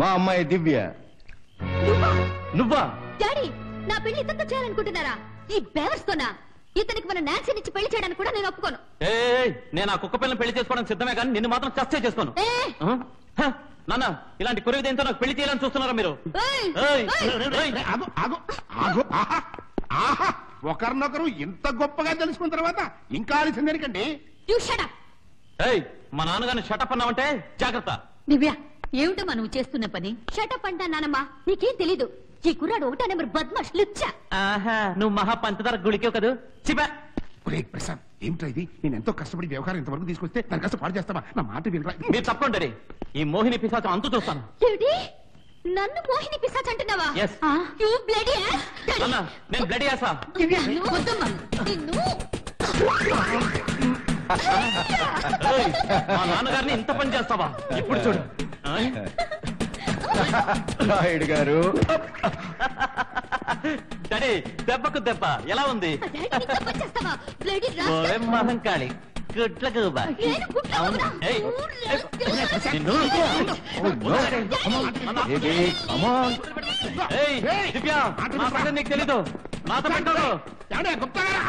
మా అమ్మాయి దివ్య. నువ్వా? డాడీ, నా పెళ్లి ఇతనితో చేయాలనుకుంటున్నారా? ఈ బేవర్స్తోనా? ఇతనికి మన నాన్సీని ఇచ్చి పెళ్లి చేయడానికి కూడా నేను ఒప్పుకోను. నేను ఆ కుక్క పిల్లని పెళ్లి చేసుకోవడానికి సిద్ధమే కానీ నిన్ను మాత్రం చస్తే చేసుకోను. నాన్న, ఇలాంటి కొరివిదేంతో నాకు పెళ్లి చేయాలని చూస్తున్నారా మీరు? ఆగు, ఆగు, ఆగు. ఆహా, ఆహా, ఒకరినొకరు ఇంత గొప్పగా తెలుసుకున్న తర్వాత ఇంకా ఆలస్యం దేనికండి? You shut up. మా నాన్నగారిని షటప్ అన్నావంటే జాగ్రత్త. దివ్య, ఏమిటమ్మా నువ్వు చేస్తున్న పని? షటప్ అంటా నానమ్మా, నీకేం తెలీదు. ఈ కుర్రాడు 1వ నెంబర్ బద్మాష్ లుచ్చా. నువ్వు మహా పంచదార గుడికే కదూ. చిపా. ప్రశాంత్, ఏమిటో ఇది? నేను ఎంతో కష్టపడి వ్యవహారం ఇంతవరకు తీసుకొస్తే దాని కష్టం పాడు చేస్తావా? నా మాట వినరా? మీరు తప్పకుండా ఈ మోహిని పిశాచం అంతు చూస్తాను. ఏమిటి? నన్ను మోహిని పిశాచ్ అంటున్నావా? Yes. You bloody ass. అన్నా, నేను బ్లడ్ చేస్తా. వద్దమ్మా, నిన్ను. మా నాన్నగారిని ఇంత పని చేస్తావా? ఇప్పుడు చూడు. రాయుడు గారు. డాడీ, దెబ్బకు దెబ్బ ఎలా ఉంది? డాడీని తప్ప చేస్తావా? Bloody rascal. మహంకాళి గుడ్ల గూబ. నేను గుడ్ల గూబనా? ఏయ్, నిన్ను. ఏయ్, దివ్య, నా సంగతి నీకు తెలీదు. నాతో పెట్టాడు. ఏమండి, గుప్తా గారు?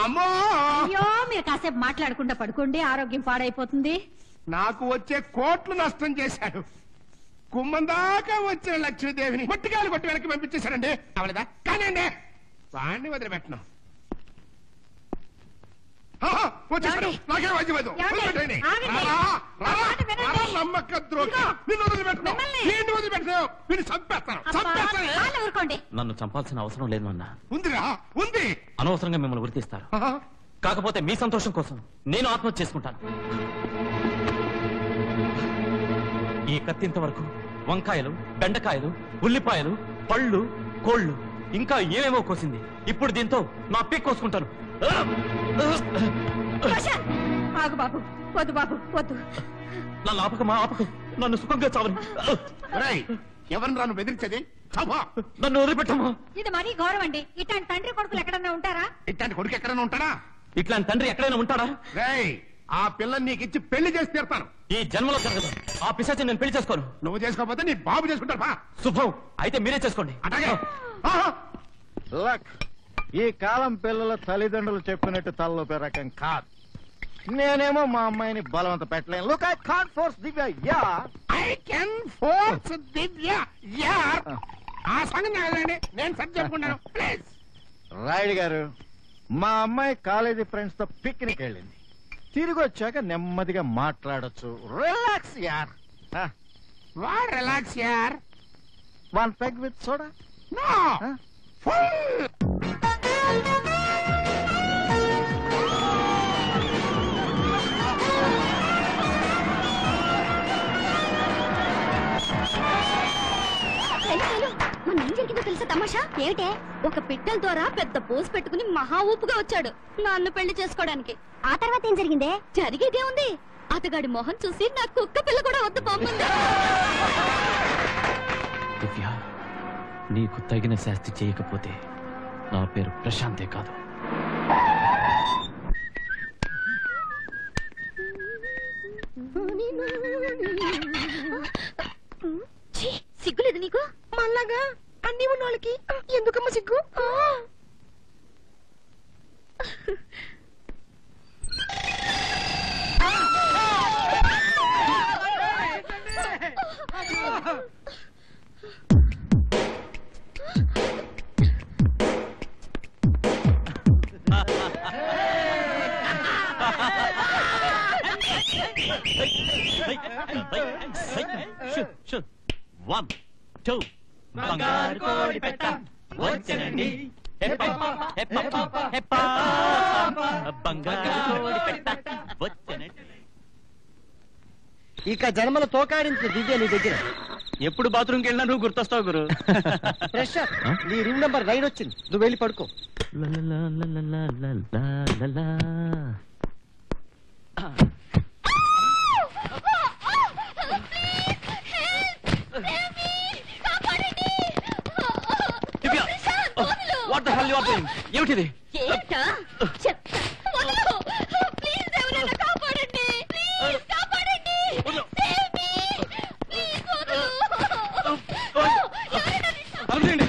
అమ్మో! అయ్యో, మీరు కాసేపు మాట్లాడకుండా పడుకోండి, ఆరోగ్యం పాడైపోతుంది. నాకు వచ్చే కోట్లు నష్టం చేశాడు. కుమ్మం దాకా వచ్చిన లక్ష్మీదేవిని మట్టికాయలు కొట్టి వెనక్కి పంపించేశాడండి. అవలేదా? కానండి, వాడిని వదిలిపెట్టను. వచ్చేసాడు, నాకేం వదిలేదు. నమ్మక ద్రోహి, నిన్ను వదిలిపెట్టను, నిన్ను వదిలిపెట్టను, వీడిని చంపేస్తాను, చంపేస్తాను. ఊరుకోండి. నన్ను చంపాల్సిన అవసరం లేదు నాన్న. ఉందిరా, ఉంది. అనవసరంగా మిమ్మల్ని గుర్తిస్తారు. కాకపోతే మీ సంతోషం కోసం నేను ఆత్మహత్య చేసుకుంటాను. ఈ కత్తింత వరకు వంకాయలు, బెండకాయలు, ఉల్లిపాయలు, పళ్ళు, కోళ్లు, ఇంకా ఏమేమో కోసింది. ఇప్పుడు దీంతో నా పీక్ కోసుకుంటాను. ఆగు బాబు, వద్దు బాబు, వద్దు. నన్ను ఆపక, మా ఆపక, నన్ను సుఖంగా చావని. ఎవరిని రాను బెదిరించేది? నన్ను వదిలిపెట్టమ్మా. ఇది మరీ గౌరవం అండి. ఇట్లాంటి తండ్రి కొడుకులు ఎక్కడన్నా ఉంటారా? ఇట్లాంటి కొడుకు ఎక్కడైనా ఉంటాడా? ఇట్లాంటి తండ్రి ఎక్కడైనా ఉంటాడా? ఆ పిల్లని నీకు ఇచ్చి పెళ్లి చేసి తీరుతాను. ఈ జన్మలో జరగదు. ఆ పిశాచిని నేను పెళ్లి చేసుకోను. నువ్వు చేసుకోకపోతే నీ బాబు చేసుకుంటారు. శుభం, అయితే మీరే చేసుకోండి. అట్లాగే. లక్, ఈ కాలం పిల్లల తల్లిదండ్రులు చెప్పినట్టు తలలోపే రకం కాదు. నేనేమో మా అమ్మాయిని బలవంత పెట్టలేను. Look, I can't force Divya. Yeah, I can force Divya. Yeah, ఆ సంగతి కాదండి, నేను సరి చెప్పుకున్నాను. ప్లీజ్. రాయుడు గారు, మా అమ్మాయి కాలేజీ ఫ్రెండ్స్ తో పిక్నిక్ వెళ్ళింది. తిరిగి వచ్చాక నెమ్మదిగా మాట్లాడొచ్చు. రిలాక్స్ యార్. వాట్ రిలాక్స్ యార్? 1 peg with soda. No, full. మన ఏం జరిగిందో తెలుసా తమాషా? ఏమిటే? ఒక పిట్టల ద్వారా పెద్ద పోసు పెట్టుకుని మహా ఊపుగా వచ్చాడు నన్ను పెళ్లి చేసుకోవడానికి. ఆ తర్వాత ఏం జరిగిందే? జరిగేదే ఉంది. అతగాడి మొహం చూసి నా కుక్క పిల్ల కూడా వద్దు పొమ్మంది. దివ్య, నీకు తగిన శాస్తి చేయకపోతే నా పేరు ప్రశాంతే కాదు. సిగ్గులేదు నీకు? మళ్ళాగా అన్ని ఉన్న వాళ్ళకి ఎందుకమ్మా సిగ్గు? One, two. బంగారు కోడి పెట్ట వచ్చనండి. బంగారు కోడి పెట్ట వచ్చనండి. ఇక జన్మల తోకాడించిన దివ్య నీ దగ్గర ఎప్పుడు బాత్రూమ్కి వెళ్ళినా నువ్వు గుర్తొస్తావు గురు. ప్రశాంత్, నీ రూమ్ నెంబర్ 9 వచ్చింది, నువ్వు వెళ్ళి పడుకో. What the hell you are doing? ఏమిటిది? ఏంటా? చెప్తా. వదలు. ప్లీజ్ ఎవరైనా కాపాడండి. ప్లీజ్ కాపాడండి. Save me. ప్లీజ్ వదలు. తలుపుతీయండి.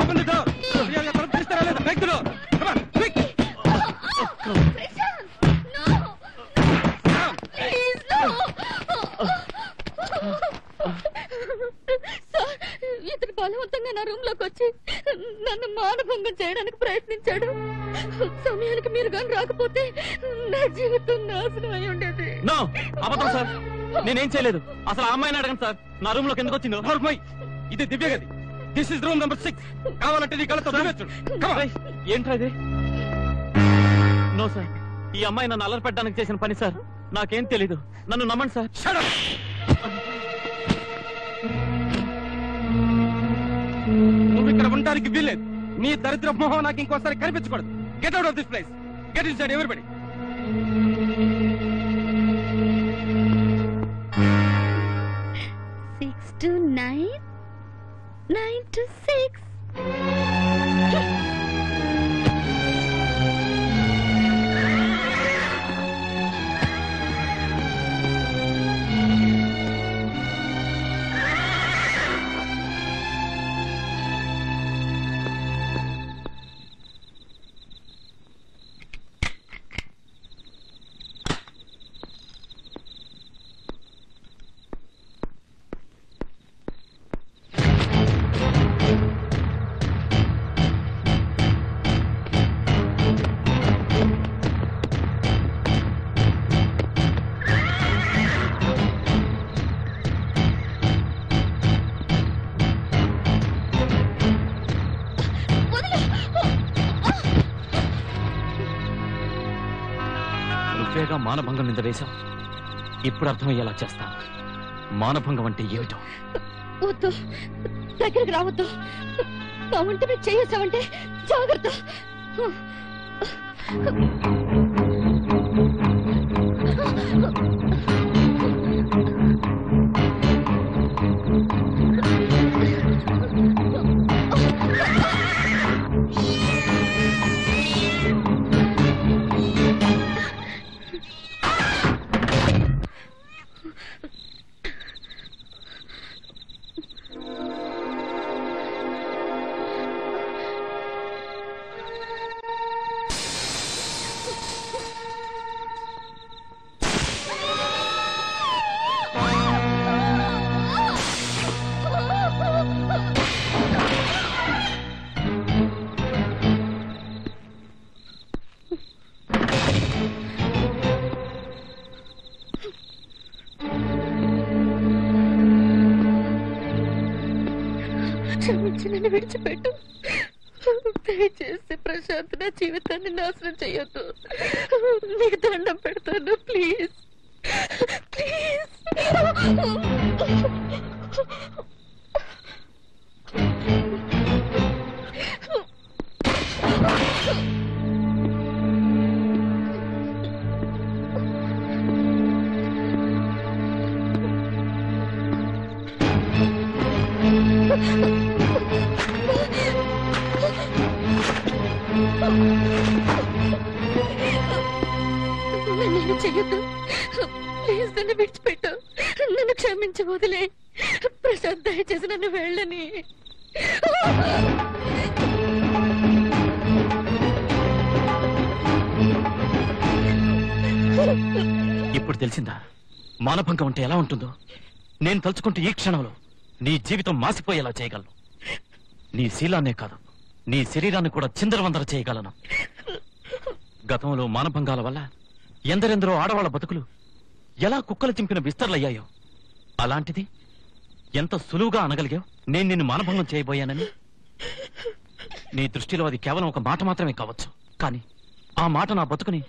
Open the door. క్లియర్గా తలుపు తీస్తారా లేదా? Break the door. Come on, quick. Prashanth, no. Please no. Sir, ఇతను బలవంతంగా నా రూమ్ లోకి వచ్చి నన్ను మానభంగం చేయడానికి ప్రయత్నించాడు. సమయానికి మీరు కానీ రాకపోతే నా జీవితం నాశనం అయి ఉండేది. నో, అబద్ధం సార్. నేనేం చేయలేదు. అసలు ఆ అమ్మాయిని అడగండి సార్, నా రూమ్ లోకి ఎందుకు వచ్చిందో. ఇది దివ్య గది. This is room number 6. కావాలంటే నీ కళ్ళతో చూడొచ్చు. ఏంట్రా ఇది? నో సార్, ఈ అమ్మాయి నన్ను అల్లరి పెట్టడానికి చేసిన పని సార్. నాకేం తెలీదు, నన్ను నమ్మండి సార్. నువ్వు ఇక్కడ ఉండడానికి వీల్లేదు. నీ దరిద్ర మొహం నాకు ఇంకోసారి కనిపించకూడదు. Get out of this place. Get inside everybody. Six to 9, 9 to 6. నువ్వేగా మానభంగం నింద వేశావు. ఇప్పుడు అర్థమయ్యేలా చేస్తాను మానభంగం అంటే ఏమిటో. వద్దు, దగ్గరికి రావద్దు. నా వంట మీద చేసావంటే జాగ్రత్త. క్షమించి నన్ను విడిచిపెట్టు. దయచేసి ప్రశాంత్ నా జీవితాన్ని నాశనం చెయ్యొద్దు. నీకు దండం పెడతాను, ప్లీజ్ ప్లీజ్. నన్ను చెయ్యొద్దు, ప్లీజ్. నన్ను విడిచిపెట్టు. నన్ను క్షమించి వదిలే. ప్రశాంత్, దయచేసి నన్ను వెళ్ళని. ఇప్పుడు తెలిసిందా మానభంగం అంటే ఎలా ఉంటుందో? నేను తలుచుకుంటే ఈ క్షణంలో నీ జీవితం మాసిపోయేలా చేయగలను. నీ శీలాన్నే కాదు, నీ శరీరాన్ని కూడా చిందరవందర చేయగలను. గతంలో మానభంగాల వల్ల ఎందరెందరో ఆడవాళ్ల బతుకులు ఎలా కుక్కలు చింపిన విస్తర్లయ్యాయో, అలాంటిది ఎంత సులువుగా అనగలిగావు నేను నిన్ను మానభంగం చేయబోయానని. నీ దృష్టిలో అది కేవలం ఒక మాట మాత్రమే కావచ్చు, కానీ ఆ మాట నా బతుకుని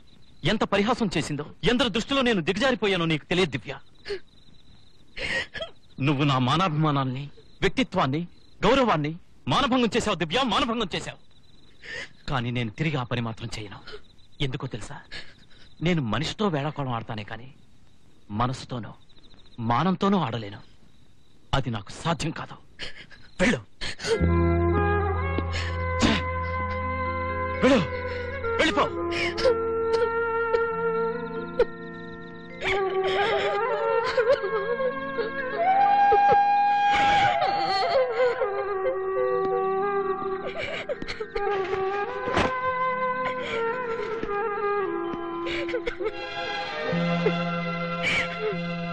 ఎంత పరిహాసం చేసిందో, ఎందరి దృష్టిలో నేను దిగజారిపోయానో నీకు తెలియదు దివ్య. నువ్వు నా మానాభిమానాన్ని, వ్యక్తిత్వాన్ని, గౌరవాన్ని మానభంగం చేశావు దివ్య, మానభంగం చేశావు. కానీ నేను తిరిగి ఆ పని మాత్రం చేయను. ఎందుకో తెలుసా? నేను మనిషితో వేళాకోళం ఆడతానే కానీ మనసుతోనూ మానంతోనూ ఆడలేను. అది నాకు సాధ్యం కాదు. వెళ్ళు వెళ్ళు, వెళ్ళిపో.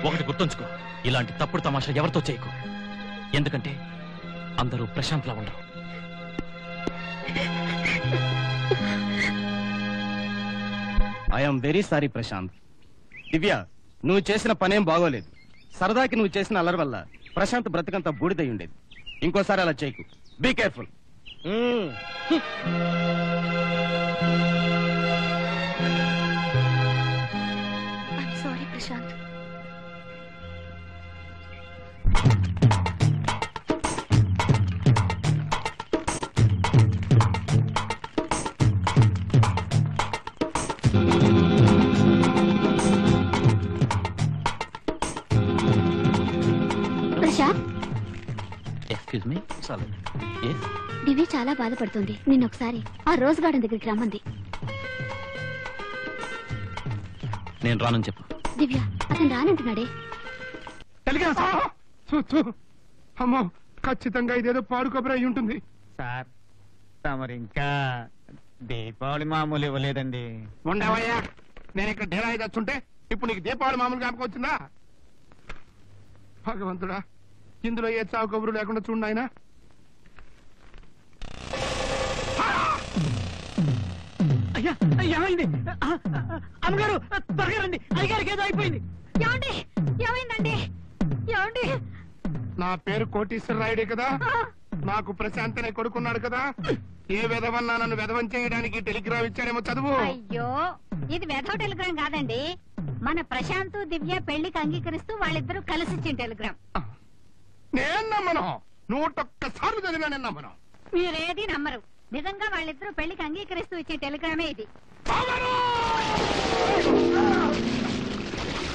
ఒకటి గుర్తుంచుకో, ఇలాంటి తప్పుడు తమాషా ఎవరితో చేయకు. ఎందుకంటే అందరూ ప్రశాంత్లా ఉండరు. I'm very sorry Prashanth. Divya, నువ్వు చేసిన పనేం బాగోలేదు. సరదాకి నువ్వు చేసిన అల్లరి వల్ల ప్రశాంత్ బ్రతకంతా బూడిదై ఉండేది. ఇంకోసారి అలా చేయకు. Be careful. Sorry Prashanth. Excuse me. Divya చాలా బాధపడుతుంది. నిన్న ఒకసారి ఆ రోజ్ గార్డెన్ దగ్గరికి రమ్మంది. నేను రానని చెప్పు. దివ్య అతను రానంటున్నాడే. అమ్మో, ఖచ్చితంగా ఇదేదో పాడు కొబ్బరి అయి ఉంటుంది. సార్ తమరు ఇంకా దీపావళి మామూలు ఇవ్వలేదండి. ఉండవయ్యా, నేను ఇక్కడ డేరా తెచ్చుంటే ఇప్పుడు నీకు దీపావళి మామూలు జ్ఞాపకం వచ్చిందా? భగవంతుడా, ఇందులో ఏ చావు కబురు లేకుండా చూడండి ఆయన. అయ్యా ఏమైంది? అమ్మగారు త్వరగా రండి, అయ్యగారికి ఏదో అయిపోయింది. ఏమండి? ఏమైందండి? ఏమండి? నా పేరు కోటీశ్వరరాయుడే కదా, నాకు ప్రశాంత్ అనే కొడుకున్నాడు కదా. ఏ విధవన్నా నన్ను విధవం చేయడానికి టెలిగ్రామ్ ఇచ్చాడేమో చదువు. అయ్యో, ఇది వెధవ టెలిగ్రామ్ కాదండి. మన ప్రశాంత్ దివ్య పెళ్లికి అంగీకరిస్తూ వాళ్ళిద్దరూ కలిసి ఇచ్చిన టెలిగ్రామ్. నేను నమ్మను. 101 సార్లు చదివినా నేను నమ్మను. మీరేది నమ్మరు. నిజంగా వాళ్ళిద్దరూ పెళ్లికి అంగీకరిస్తూ ఇచ్చే టెలిగ్రామే ఇది.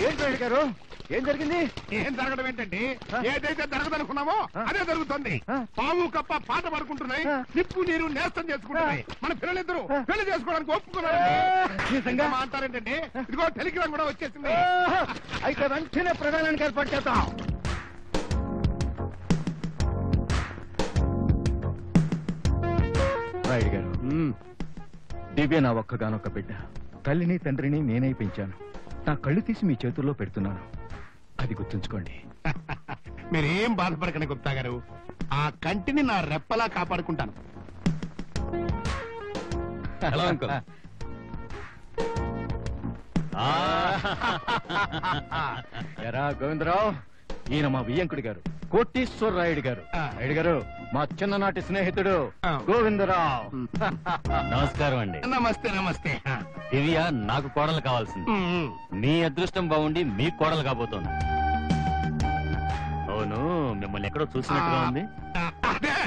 ఏంటి గారు, ఏం జరిగింది? ఏం జరగడం ఏంటంటే, ఏదైతే జరగదనుకున్నామో అదే జరుగుతుంది. పాము కప్ప పాట పడుకుంటున్నాయి, నిప్పు నీరు నేస్తం చేసుకుంటున్నాయి. మన పిల్లలిద్దరూ పెళ్లి చేసుకోవడానికి ఒప్పుకున్నారు. అంటారేంటంటే, ఇదిగో టెలిగ్రామ్ కూడా వచ్చేసింది. అయితే వెంటనే ప్రధానానికి ఏర్పాటు చేద్దాం. రాయుడు గారు, దివ్య నా ఒక్కగానొక్క బిడ్డ. తల్లిని తండ్రిని నేనే పెంచాను. నా కళ్ళు తీసి మీ చేతుల్లో పెడుతున్నాను. అది గుర్తుంచుకోండి. మీరేం బాధపడకండి గుప్తా గారు, ఆ కంటిని నా రెప్పలా కాపాడుకుంటాను. ఎరా గోవిందరావు, ఈయన మా వియ్యంకుడి గారు, కోటీశ్వరరాయుడు గారు. రాయుడు గారు, మా చిన్ననాటి స్నేహితుడు గోవిందరావు. నమస్కారం అండి. నమస్తే నమస్తే. దివ్య నాకు కోడలు కావాల్సింది. మీ అదృష్టం బాగుండి మీ కోడలు కాబోతోంది. అవును, మిమ్మల్ని ఎక్కడో చూసినట్టుగా ఉంది. అదే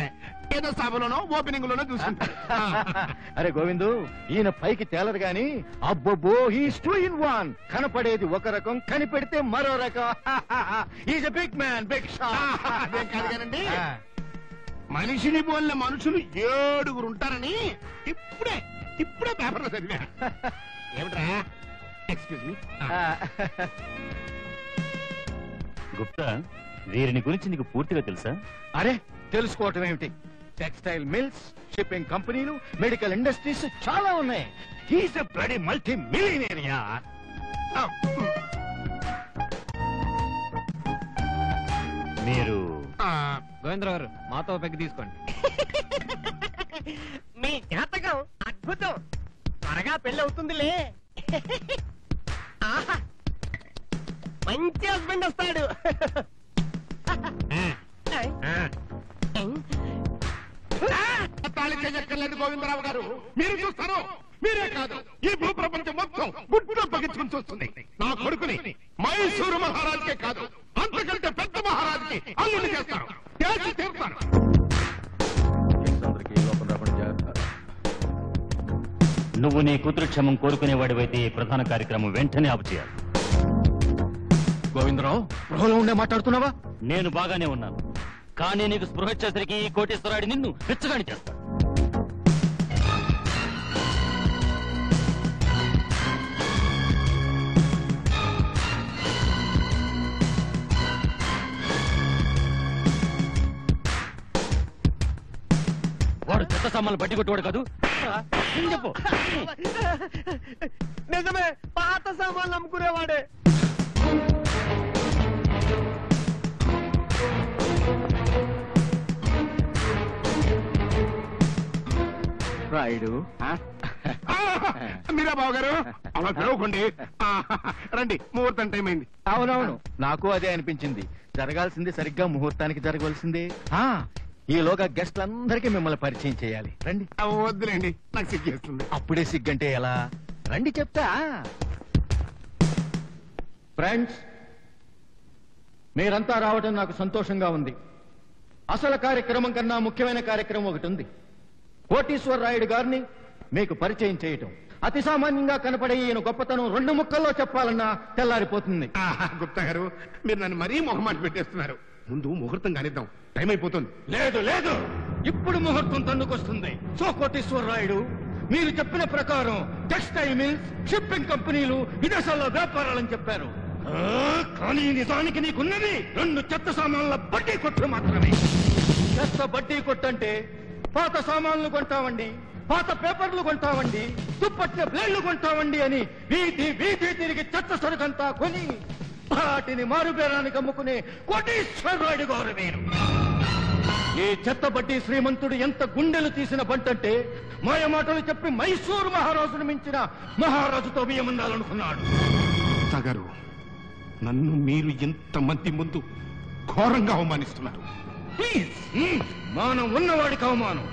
ఏదో సభలోనో ఓపెనింగ్ లోనో చూసుకుంటారు. అరే గోవిందు, ఈయన పైకి తేలరు గాని అబ్బోబో హీస్ 2 in 1. కనపడేది ఒక రకం, కనిపెడితే మరో రకం. Is a big man, big shot. అదే కాదు కానండి, మనిషిని పోలిన మనుషులు 7 ఉంటారని ఇప్పుడే పేపర్లో చదివా. ఏమిట్రా? Excuse me. గుప్తా, వీరిని గురించి నీకు పూర్తిగా తెలుసా? అరే, తెలుసుకోవటం ఏమిటి? టెక్స్టైల్ మిల్స్, షిప్పింగ్ కంపెనీలు, మెడికల్ ఇండస్ట్రీస్ చాలా ఉన్నాయి. He's a bloody multi millionaire యార్. మీరు గోవిందరావు గారు, మాతో పెగ్గు తీసుకోండి. మీ జాతకం అద్భుతం. త్వరగా పెళ్లి అవుతుందిలే. ఆహా, మంచి హస్బెండ్ వస్తాడు. తాళి చెయ్యక్కర్లేదు గోవిందరావు గారు, మీరు చూస్తారు. మీరే కాదు, ఈ భూ ప్రపంచం మొత్తం గుడ్డులో పగించుకుని చూస్తుంది. నా కొడుకుని మైసూరు మహారాజుకే కాదు, అంతకంటే పెద్ద మహారాజుకి అల్లుడిని చేస్తాను, చేసి తీరుతాను. నువ్వు నీ కూతురు క్షమం కోరుకునేవాడివైతే ఈ ప్రధాన కార్యక్రమం వెంటనే ఆపు చేయాలి. గోవిందరావు, గృహలో ఉండే మాట్లాడుతున్నావా? నేను బాగానే ఉన్నాను, కానీ నీకు స్పృహ వచ్చేసరికి ఈ కోటేశ్వరాడి నిన్ను పిచ్చగాని చేస్తాడు. వాడు చెత్త సామాన్లు బట్టి కొట్టువాడు కాదు. చెప్పు. నిజమే, పాత సామాన్లు అమ్ముకునేవాడే. రాయుడు, మీరా బాబు గారు, అలా పిలవకండి. రండి, ముహూర్తం టైం అయింది. అవునవును, నాకు అదే అనిపించింది. జరగాల్సింది సరిగ్గా ముహూర్తానికి జరగవలసిందే. ఈలోగా గెస్ట్లందరికీ మిమ్మల్ని పరిచయం చేయాలి. రండి. వద్దులేండి, నాకు సిగ్గేస్తుంది. అప్పుడే సిగ్గంటే ఎలా? రండి చెప్తా. ఫ్రెండ్స్, మీరంతా రావడం నాకు సంతోషంగా ఉంది. అసలు కార్యక్రమం కన్నా ముఖ్యమైన కార్యక్రమం ఒకటి ఉంది. కోటీశ్వర రాయుడు గారిని మీకు పరిచయం చేయటం. అతి సామాన్యంగా కనపడే ఈయన గొప్పతనం 2 ముక్కల్లో చెప్పాలన్నా తెల్లారిపోతుంది. గుప్తా గారు, మీరు నన్ను మరీ మొహమాట పెట్టేస్తున్నారు. ముందు ముహూర్తం కానిద్దాం, టైం అయిపోతుంది. లేదు లేదు, ఇప్పుడు ముహూర్తం తన్నుకొస్తుంది. సో కోటీశ్వర రాయుడు, మీరు చెప్పిన ప్రకారం టెక్స్టైల్ మిల్స్, షిప్పింగ్ కంపెనీలు, విదేశాల్లో వ్యాపారాలని చెప్పారు. కానీ నిజానికి నీకున్నది 2 చెత్త సామాన్ల బడ్డీ కొట్లు మాత్రమే. చెత్త బడ్డీ కొట్టంటే పాత సామాన్లు కొంటామండి, పాత పేపర్లు కొంటామండి, దుప్పట్ల బ్లేడ్లు కొంటామండి అని వీధి వీధి తిరిగి చెత్త సరుకంతా కొని వాటిని మారుబేరానికి అమ్ముకునే కోటీశ్వరుడు గారు మీరు. ఈ చెత్త బడ్డీ శ్రీమంతుడు ఎంత గుండెలు తీసిన బంటంటే మాయమాటలు చెప్పి మైసూరు మహారాజును మించిన మహారాజుతో బియ్యముండాలనుకున్నాడు. గారు, నన్ను మీరు ఇంతమంది ముందు ఘోరంగా అవమానిస్తున్నారు. ప్లీజ్, మానం ఉన్నవాడికి అవమానం.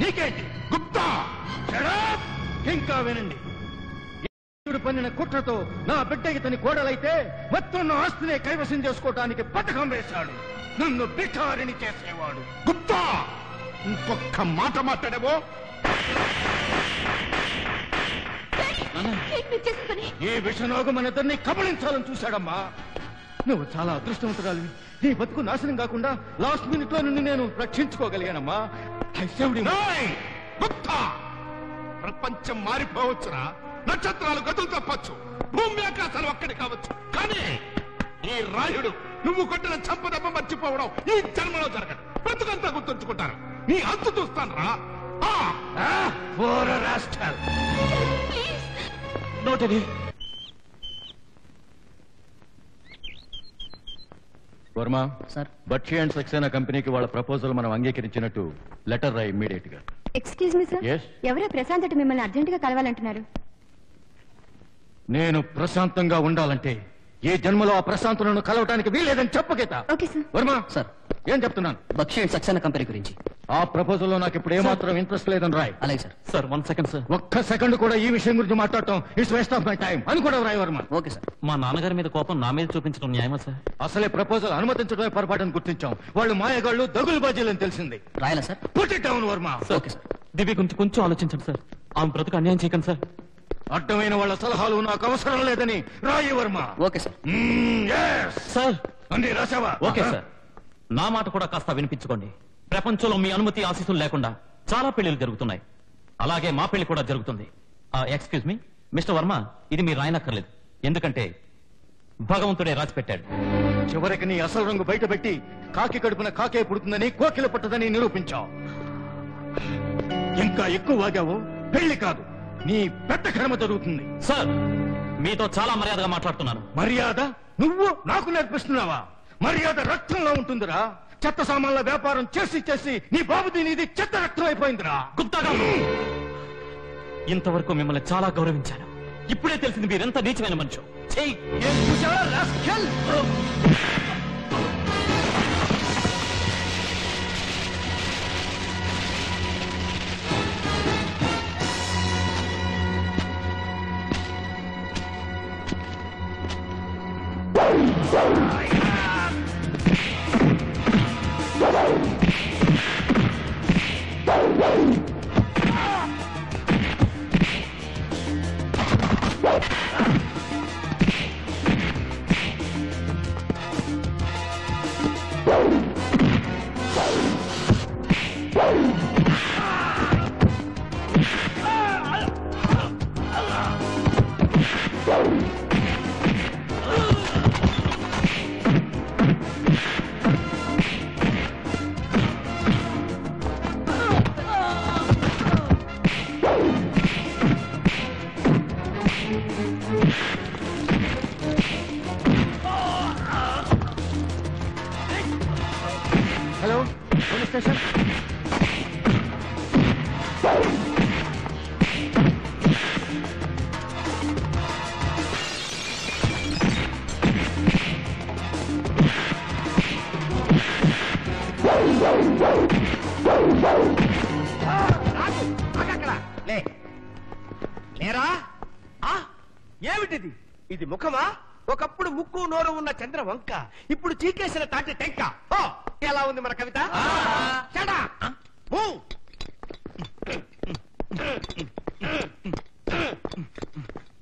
నీకేంటి గుప్తా? ఇంకా వినండి. పన్నిన కుట్రతో నా బిడ్డ ఇతని కోడలైతే మొత్తం నా ఆస్తినే కైవసం చేసుకోవడానికి పథకం వేశాడు. నన్ను బిఠారిని చేసేవాడు. గుప్తా, ఇంకొక్క మాట మాట్లాడేవో ఈ విషనాగు మన ఇద్దరిని కబళించాలని చూశాడమ్మా. నువ్వు చాలా అదృష్టవంతురాలివి. నీ బతుకు నాశనం కాకుండా లాస్ట్ మినిట్ లో నుండి నేను రక్షించుకోగలిగానమ్మా. గుప్తా, ప్రపంచం మారిపోవచ్చురా, నక్షత్రాలు గతులు తప్పచ్చు, భూమి ఆకాశాలు ఒక్కడి కావచ్చు, కానీ ఈ రాయుడు నువ్వు కొట్టిన చంపదమ్మ మర్చిపోవడం ఈ జన్మలో జరగదు. బ్రతుకంతా గుర్తుంచుకుంటారు. నీ అంతు చూస్తాను రా. నోటది వర్మ సార్. బక్షి అండ్ సక్సేనా కంపెనీకి వాళ్ళ ప్రపోజల్ మనం అంగీకరించినట్టు లెటర్ రాయి ఇమ్మీడియట్ గా. Excuse me sir, Yes? ఎవరో ప్రశాంత్ అటు మిమ్మల్ని అర్జెంట్ గా కలవాలంటున్నారు. నేను ప్రశాంతంగా ఉండాలంటే ఏ జన్మలో ఆ ప్రశాంతులను కలవటానికి వీలేదని చెప్పగీత. Okay sir. వర్మ సార్, ఏం చెప్తున్నాను? బక్షి అండ్ సక్సేనా కంపెనీ గురించి. ఆ ప్రపోజల్ లో నాకు ఇప్పుడు ఏమాత్రం ఇంట్రెస్ట్ లేదని రాయ్. అలాగే సార్. Sir 1 second sir. ఒక్క సెకండ్ కూడా ఈ విషయం గురించి మాట్లాడటం it's waste of my time అని కూడా రాయ్ వర్మ. Okay sir. మా నాన్నగారి మీద కోపం నా మీద చూపించడం న్యాయమా సార్? అసలే ప్రపోజల్ అనుమతించడమే పొరపాటును గుర్తించాం. వాళ్ళు మాయగాళ్ళు దగులు బాజీలని తెలిసింది. రాయాలా sir? Put it down Varma. Okay sir. Divya గురించి కొంచెం ఆలోచించండి సార్. ఆమె బ్రతుకు అన్యాయం చేయకండి సార్. అడ్డమైన వాళ్ళ సలహాలు నాకు అవసరం లేదని రాయి వర్మ. Okay sir. సార్ అండి రాసావా? Okay sir. నా మాట కూడా కాస్త వినిపించుకోండి. ప్రపంచంలో మీ అనుమతి ఆశీస్సులు లేకుండా చాలా పెళ్లిలు జరుగుతున్నాయి. అలాగే మా పెళ్లి కూడా జరుగుతుంది. ఎక్స్క్యూజ్ మీ మిస్టర్ వర్మ, ఇది మీరు రాయనక్కర్లేదు, ఎందుకంటే భగవంతుడే రాసి పెట్టాడు. చివరికి నీ అసలు రంగు బయట పెట్టి కాకి కడుపున కాకే పుడుతుందని కోకిల పట్టదని నిరూపించావు. ఇంకా ఎక్కువ వాగావు పెళ్లి కాదు, నీ పెద్ద కర్మ జరుగుతుంది. సార్, మీతో చాలా మర్యాదగా మాట్లాడుతున్నాను. మర్యాద నువ్వు నాకు నేర్పిస్తున్నావా? మర్యాద రక్తంలో ఉంటుందిరా. చెత్త సామాన్ల వ్యాపారం చేసి చేసి నీ బాబుది నీది చెత్త రక్తం అయిపోయిందిరా. గుప్తా గారు, ఇంతవరకు మిమ్మల్ని చాలా గౌరవించాను. ఇప్పుడే తెలిసింది మీరెంత నీచమైన మనిషి. Hello police station. లేరా? ఏమిటిది? ఇది ముఖమా? ఒకప్పుడు ముక్కు నోరు ఉన్న చంద్ర వంక, ఇప్పుడు చీకేసిన తాటి టెంక. ఎలా ఉంది మన కవిత?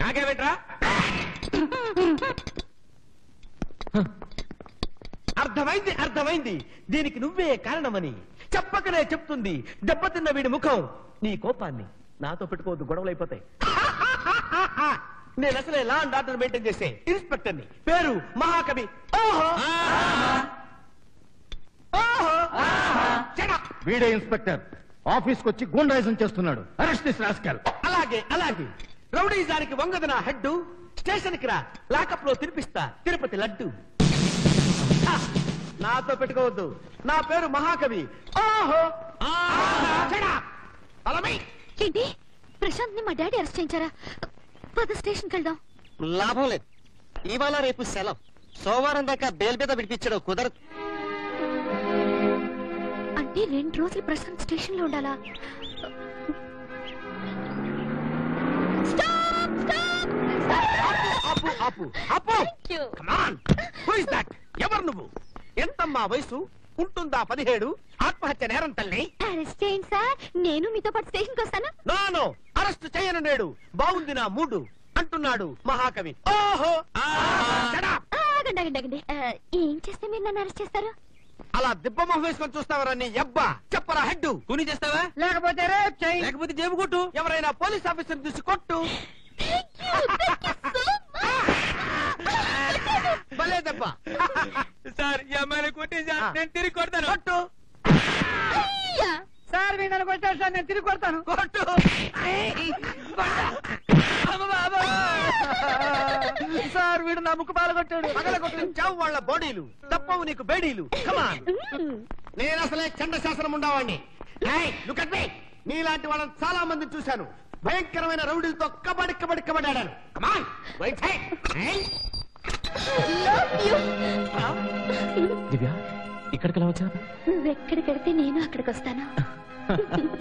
నాకేమిట్రా? అర్థమైంది అర్థమైంది, దీనికి నువ్వే కారణమని. చెప్పకనే చెప్తుంది దెబ్బతిన్న వీడి ముఖం. నీ కోపాన్ని నాతో పెట్టుకోవద్దు, గొడవలు అయిపోతాయి. నేను అసలే లా అండ్ ఆర్డర్ మెయింటైన్ చేసే ఇన్స్పెక్టర్ని, పేరు మహాకవి. వీడే ఇన్స్పెక్టర్ ఆఫీస్కి వచ్చి గూండాయిజం చేస్తున్నాడు. Arrest this rascal. అలాగే అలాగే, రౌడీజానికి వంగదు నా హెడ్. స్టేషన్ కి రా, లాకప్ లో తినిపిస్తా తిరుపతి లడ్డు. నాతో పెట్టుకోవద్దు, నా పేరు మహాకవి. ఏంటి, ప్రశాంత్ ని మా డాడీ అరెస్ట్ చేయించారా? పద స్టేషన్కి వెళ్దాం. లాభం లేదు, ఇవాళ రేపు సెలవు. సోమవారం దాకా బెయిల్ మీద విడిపించడం కుదరదు. అంటే 2 రోజులు ప్రశాంత్ స్టేషన్ లో ఉండాలా? ఎవరు నువ్వు? ఎంతమ్మా వయసు? ఉంటుందా 17? ఆత్మహత్య నేరం తల్లి. అరెస్ట్ చేయండి సార్, నేను మీతో పాటు స్టేషన్ కి వస్తాను. నాను అరెస్ట్ చేయను నేడు. బాగుంది నా మూడు అంటున్నాడు మహాకవి. ఓహో, ఆగండి. ఏం చేస్తే మీరు నన్ను అరెస్ట్ చేస్తారు? అలా దిబ్బ మొహం వేసుకొని చూస్తావరా నీ అబ్బా? చెప్పరా హెడ్. కూని చేస్తావా? లేకపోతే రేప్ చేయి. లేకపోతే జేబు కొట్టు. ఎవరైనా పోలీస్ ఆఫీసర్ చూసి కొట్టు. భలే దెబ్బ. సార్ ఈ అమ్మాయిని కొట్టేసా, నేను తిరిగి కొడతాను. కొట్టు. సార్ మీరు నన్ను కొట్టారు సార్, నేను తిరిగి కొడతాను. కొట్టు. సార్ వీడు నా ముక్కు పాలు కొట్టాడు. పగలగొట్టించావు వాళ్ళ బాడీలు, తప్పవు నీకు బేడీలు. కమాన్. నేను అసలే చండ శాసనం ఉండవాణ్ణి. నీలాంటి వాళ్ళని చాలా మందిని చూశాను. భయంకరమైన రౌడీలతో కబడి ఆడాను. కమాన్. దివ్య, ఇక్కడికి ఎలా వచ్చా? నువ్వెక్కడికెడితే నేను అక్కడికి వస్తాను.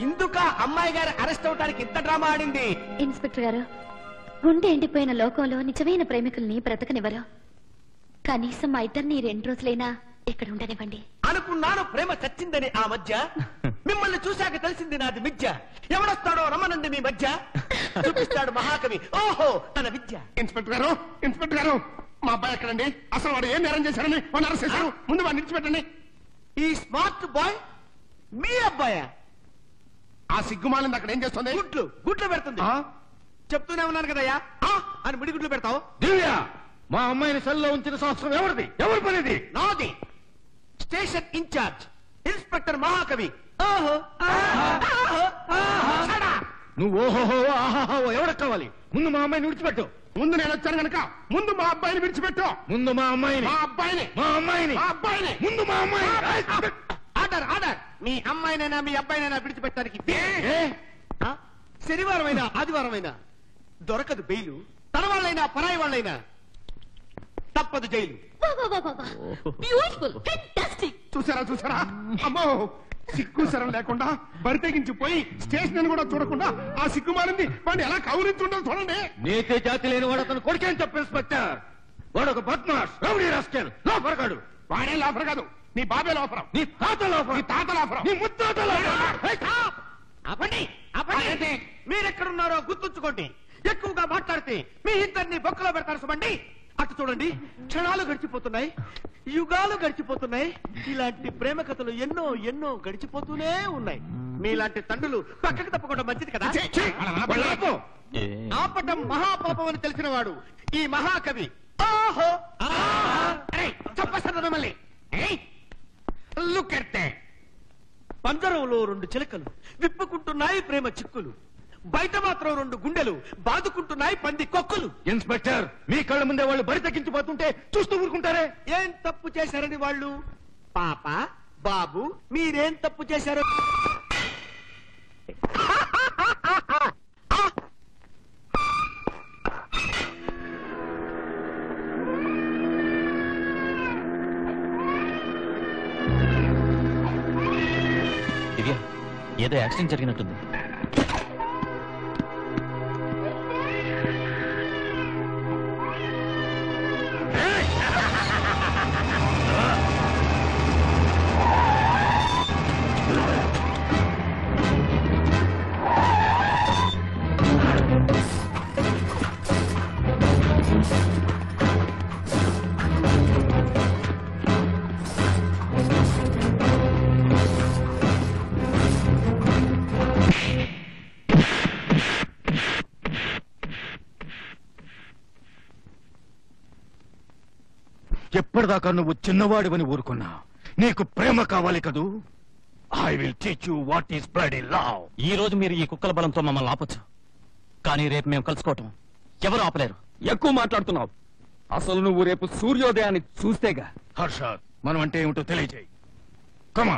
ఇందుక అమ్మాయి గారు అరెస్ట్ అవడానికి ఇంత డ్రామా ఆడింది? ఇన్స్పెక్టర్ గారు, గుండె ఎండిపోయిన లోకంలో నిజమైన ప్రేమికుల్ని బ్రతకనివ్వరు. కనీసం మా ఇద్దరిని 2 రోజులైనా ఇక్కడ ఉండనివ్వండి. అనుకున్నాను ప్రేమ చచ్చిందని ఆ మధ్య. మిమ్మల్ని చూశాక తెలిసింది నాది మిథ్య. ఎవడొస్తాడో రమ్మనండి మీ మధ్య. చూపిస్తాడు మహాకవి ఓహో తన విద్య. ఇన్స్పెక్టర్ గారు మా అబ్బాయి ఎక్కడండి? అసలు వాడు ఏం నేరం చేశారని వాడిని అరెస్ట్ చేశారు. ముందు వాడిని విడిచిపెట్టండి. ఈ స్మార్ట్ బాయ్ మీ అబ్బాయా? ఆ సిగ్గుమాలింది అక్కడ ఏం చేస్తుంది? గుడ్లు పెడుతుంది. చెప్తూనే ఉన్నాను కదయ్యా అని మిడిగుడ్లు పెడతావు. దివ్య, మా అమ్మాయిని సెల్లో ఉంచిన సంవత్సరం ఎవరిది? ఎవరి పనిది? నాది. స్టేషన్ ఇన్ఛార్జ్ ఇన్స్పెక్టర్ మహాకవి. ఓహో నువ్వు ఓహోహో ఆహాహో ఎవరికి కావాలి? ముందు మా అమ్మాయిని విడిచిపెట్టు. ముందు నేను వచ్చాను కనుక ముందు మా అబ్బాయిని విడిచిపెట్టు. ముందు మా అమ్మాయిని. మా అబ్బాయిని. ముందు మా అమ్మాయిని. ఆర్డర్. మీ అమ్మాయినైనా మీ అబ్బాయినైనా విడిచిపెట్టడానికి శనివారం అయినా ఆదివారం అయినా దొరకదు బెయిలు. తన వాళ్ళైనా పరాయి వాళ్ళైనా తప్పదు జైలు. చూసారా అమ్మో, సిగ్గు శరం లేకుండా బరి తెగించిపోయి స్టేషన్ కూడా చూడకుండా ఆ సిగ్గుమాలింది వాడిని ఎలా కౌరించుండో చూడండి. నీతి జాతి లేని వాడు అతను కొడుకేం చెప్పు ఇన్స్పెక్టర్. వాడు ఒక బద్మాష్ రౌడీ రాస్కెల్, లోపరగాడు. వాడే లోపర కాదు, నీ బాబే లోపరం. నీ తాత లోపరం. నీ తాత లోపరం. నీ ముత్తాత లోపరం. అప్పండి మీరెక్కడున్నారో గుర్తుంచుకోండి. ఎక్కువగా మాట్లాడితే మీ ఇద్దరిని బొక్కలో పెడతారు. సుమండి అటు చూడండి, క్షణాలు గడిచిపోతున్నాయి, యుగాలు గడిచిపోతున్నాయి. ఇలాంటి ప్రేమ కథలు ఎన్నో గడిచిపోతూనే ఉన్నాయి. మీలాంటి తండ్రులు పక్కకి తప్పకుండా మంచిది కదా. ఆపటం మహాపాపం అని తెలిసిన వాడు ఈ మహాకవి. ఓహో చెప్పేస్తాను మిమ్మల్ని. లుక్ ఎట్ పంజరంలో 2 చిలకలు విప్పుకుంటున్నాయి ప్రేమ చిక్కులు. బయట మాత్రం 2 గుండెలు బాదుకుంటున్నాయి పంది కొక్కులు. ఇన్స్పెక్టర్, మీ కళ్ళ ముందే వాళ్ళు బరి తగ్గించిపోతుంటే చూస్తూ ఊరుకుంటారే? ఏం తప్పు చేశారని వాళ్ళు? పాప బాబు మీరేం తప్పు చేశారు? దివ్య, ఏదో యాక్సిడెంట్ జరిగినట్టుంది. ఎప్పటిదాకా నువ్వు చిన్నవాడివని ఊరుకున్నా నీకు ప్రేమ కావాలి కదూ? I will teach you what is bloody love. ఈ రోజు మీరు ఈ కుక్కల బలంతో మమ్మల్ని ఆపొచ్చు, కానీ రేపు మేము కలుసుకోవటం ఎవరు ఆపలేరు. ఎక్కువ మాట్లాడుతున్నావు. అసలు నువ్వు రేపు సూర్యోదయాన్ని చూస్తేగా. హర్షద్, మనం అంటే ఏమిటో తెలియజేయి. కమా.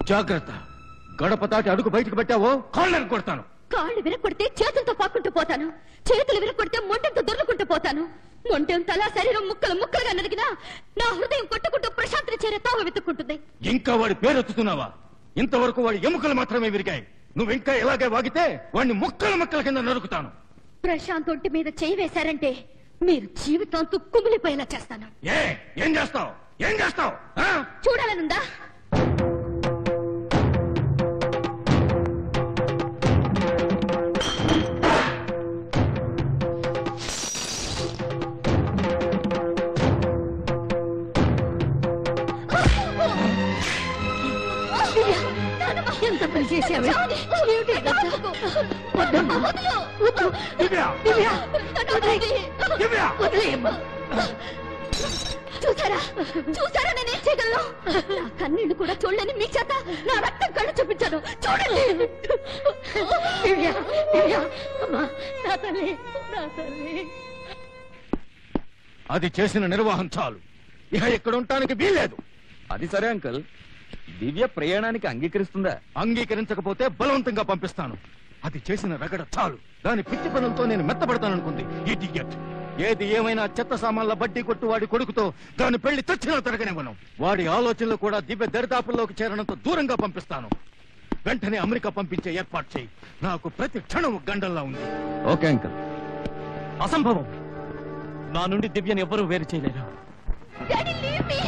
జాగ్రత్త, గడప దాటి అడుగు బయటకు పెట్టావో కాళ్ళని కొడతాను. కాళ్ళు విరగొడితే చేతులతో పాక్కుంటూ పోతాను, చేతులు విరగొడితే మొంటెంతో దొర్లుకుంటూ పోతాను. మొంటెం తల శరీరం ముక్కలు ముక్కలుగా నరిగినా నా హృదయం కొట్టుకుంటూ ప్రశాంతిని చేరే తావ వెతుక్కుంటుంది. ఇంకా వాడి పేరెత్తుతున్నావా? ఇంతవరకు వాడి ఎముకలు మాత్రమే విరిగాయి. నువ్వు ఇంకా ఎలాగే వాగితే వాడిని ముక్కలు ముక్కల కింద నరుకుతాను. ప్రశాంత్ ఒంటి మీద చేయి వేశారంటే మీరు జీవితాంతు కుమిలిపోయేలా చేస్తాను. ఏం చేస్తావు? ఏం చేస్తావు? చూడాలనుందా? ఎంత పని చేశావు? ఏమిటి ఇదంతా? వద్దమ్మా. వద్దు. దివ్య! దివ్య! దివ్య! వదిలేయమ్మా. చూసారా నేనేం చేయగలను? నా కన్నీళ్లు కూడా చూడలేని మీ చేత నా రక్తం కళ్ళు చూపించాను. చూడండి. దివ్య! దివ్య! అమ్మా, నా తల్లి, నా తల్లి. అది చేసిన నిర్వాహం చాలు, ఇక ఇక్కడ ఉండటానికి వీల్లేదు. అది సరే అంకుల్, దివ్య ప్రయాణానికి అంగీకరిస్తుందా? అంగీకరించకపోతే బలవంతంగా పంపిస్తాను. అది చేసిన రగడ చాలు, దాని పిచ్చి పనులతో నేను మెత్తబడతాననుకుంది. ఇడియట్. ఏది ఏమైనా చెత్త సామాన్ల బడ్డీ కొట్టు వాడి కొడుకుతో దాని పెళ్లి తెచ్చినా తిరగనివ్వను. వాడి ఆలోచనలు కూడా దివ్య దరిదాపుల్లోకి చేరడంతో దూరంగా పంపిస్తాను. వెంటనే అమెరికా పంపించే ఏర్పాటు చేయి. నాకు ప్రతి క్షణం గండల్లా ఉంది. Okay uncle. అసంభవం. నా నుండి దివ్యని ఎవ్వరూ వేరు చేయలేరు. Daddy, leave me.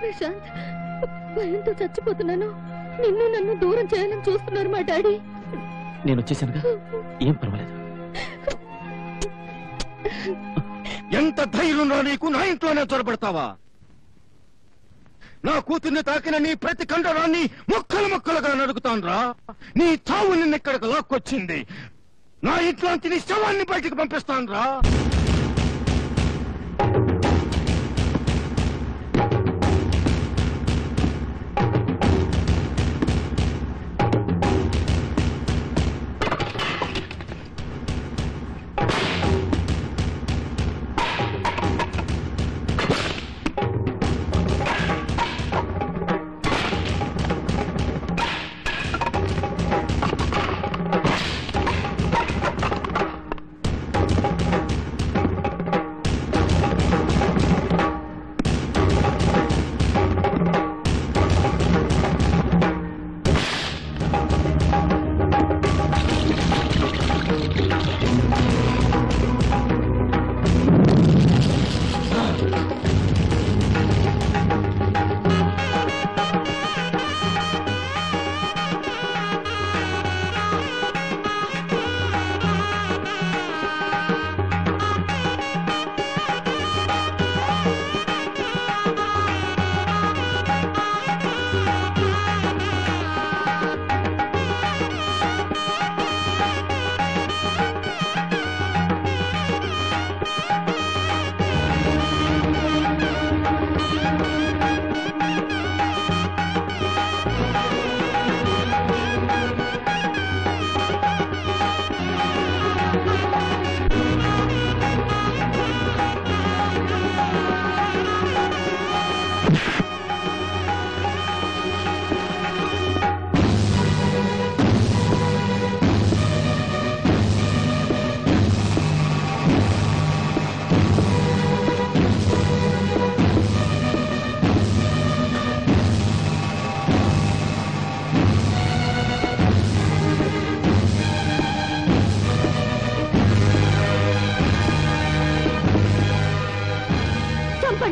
ప్రశాంత్, భయంతో చచ్చిపోతున్నాను. నిన్ను నన్ను దూరం చేయాలని చూస్తున్నారు మా డాడీ. నేను వచ్చేసానుగా, ఏం పర్వాలేదు. ఎంత ధైర్యం రా నీకు? నా ఇంట్లోనే చొరబడతావా? నా కూతుర్ని తాకిన నీ ప్రతి కండరాన్ని ముక్కలు ముక్కలుగా నడుగుతాను రా. నీ చావు నిన్నెక్కడికి లాక్కొచ్చింది. నా ఇంట్లోంచి నీ శవాన్ని బయటికి పంపిస్తాను రా.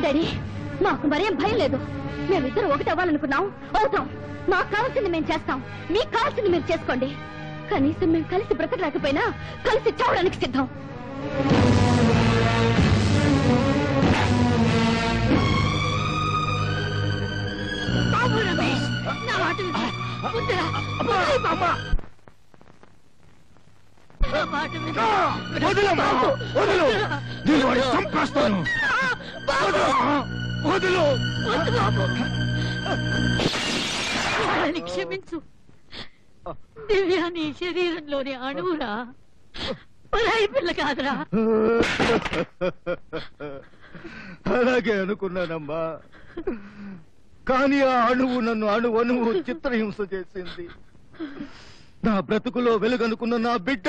డాడీ, మాకు మరేం భయం లేదు. మేమిద్దరు ఒకటి అవ్వాలనుకున్నాం, అవుతాం. మాకు కావాల్సింది మేము చేస్తాం, మీకు కావాల్సింది మీరు చేసుకోండి. కనీసం మేము కలిసి బ్రతకలేకపోయినా కలిసి చావడానికి సిద్ధం. వాళ్ళని క్షమించు. దివ్య నీ శరీరంలోని అణువురా, పరాయి పిల్ల కాదురా. అలాగే అనుకున్నానమ్మా, కానీ ఆ అణువు నన్ను అణువు చిత్రహింస చేసింది. నా బ్రతుకులో వెలుగనుకున్న నా బిడ్డ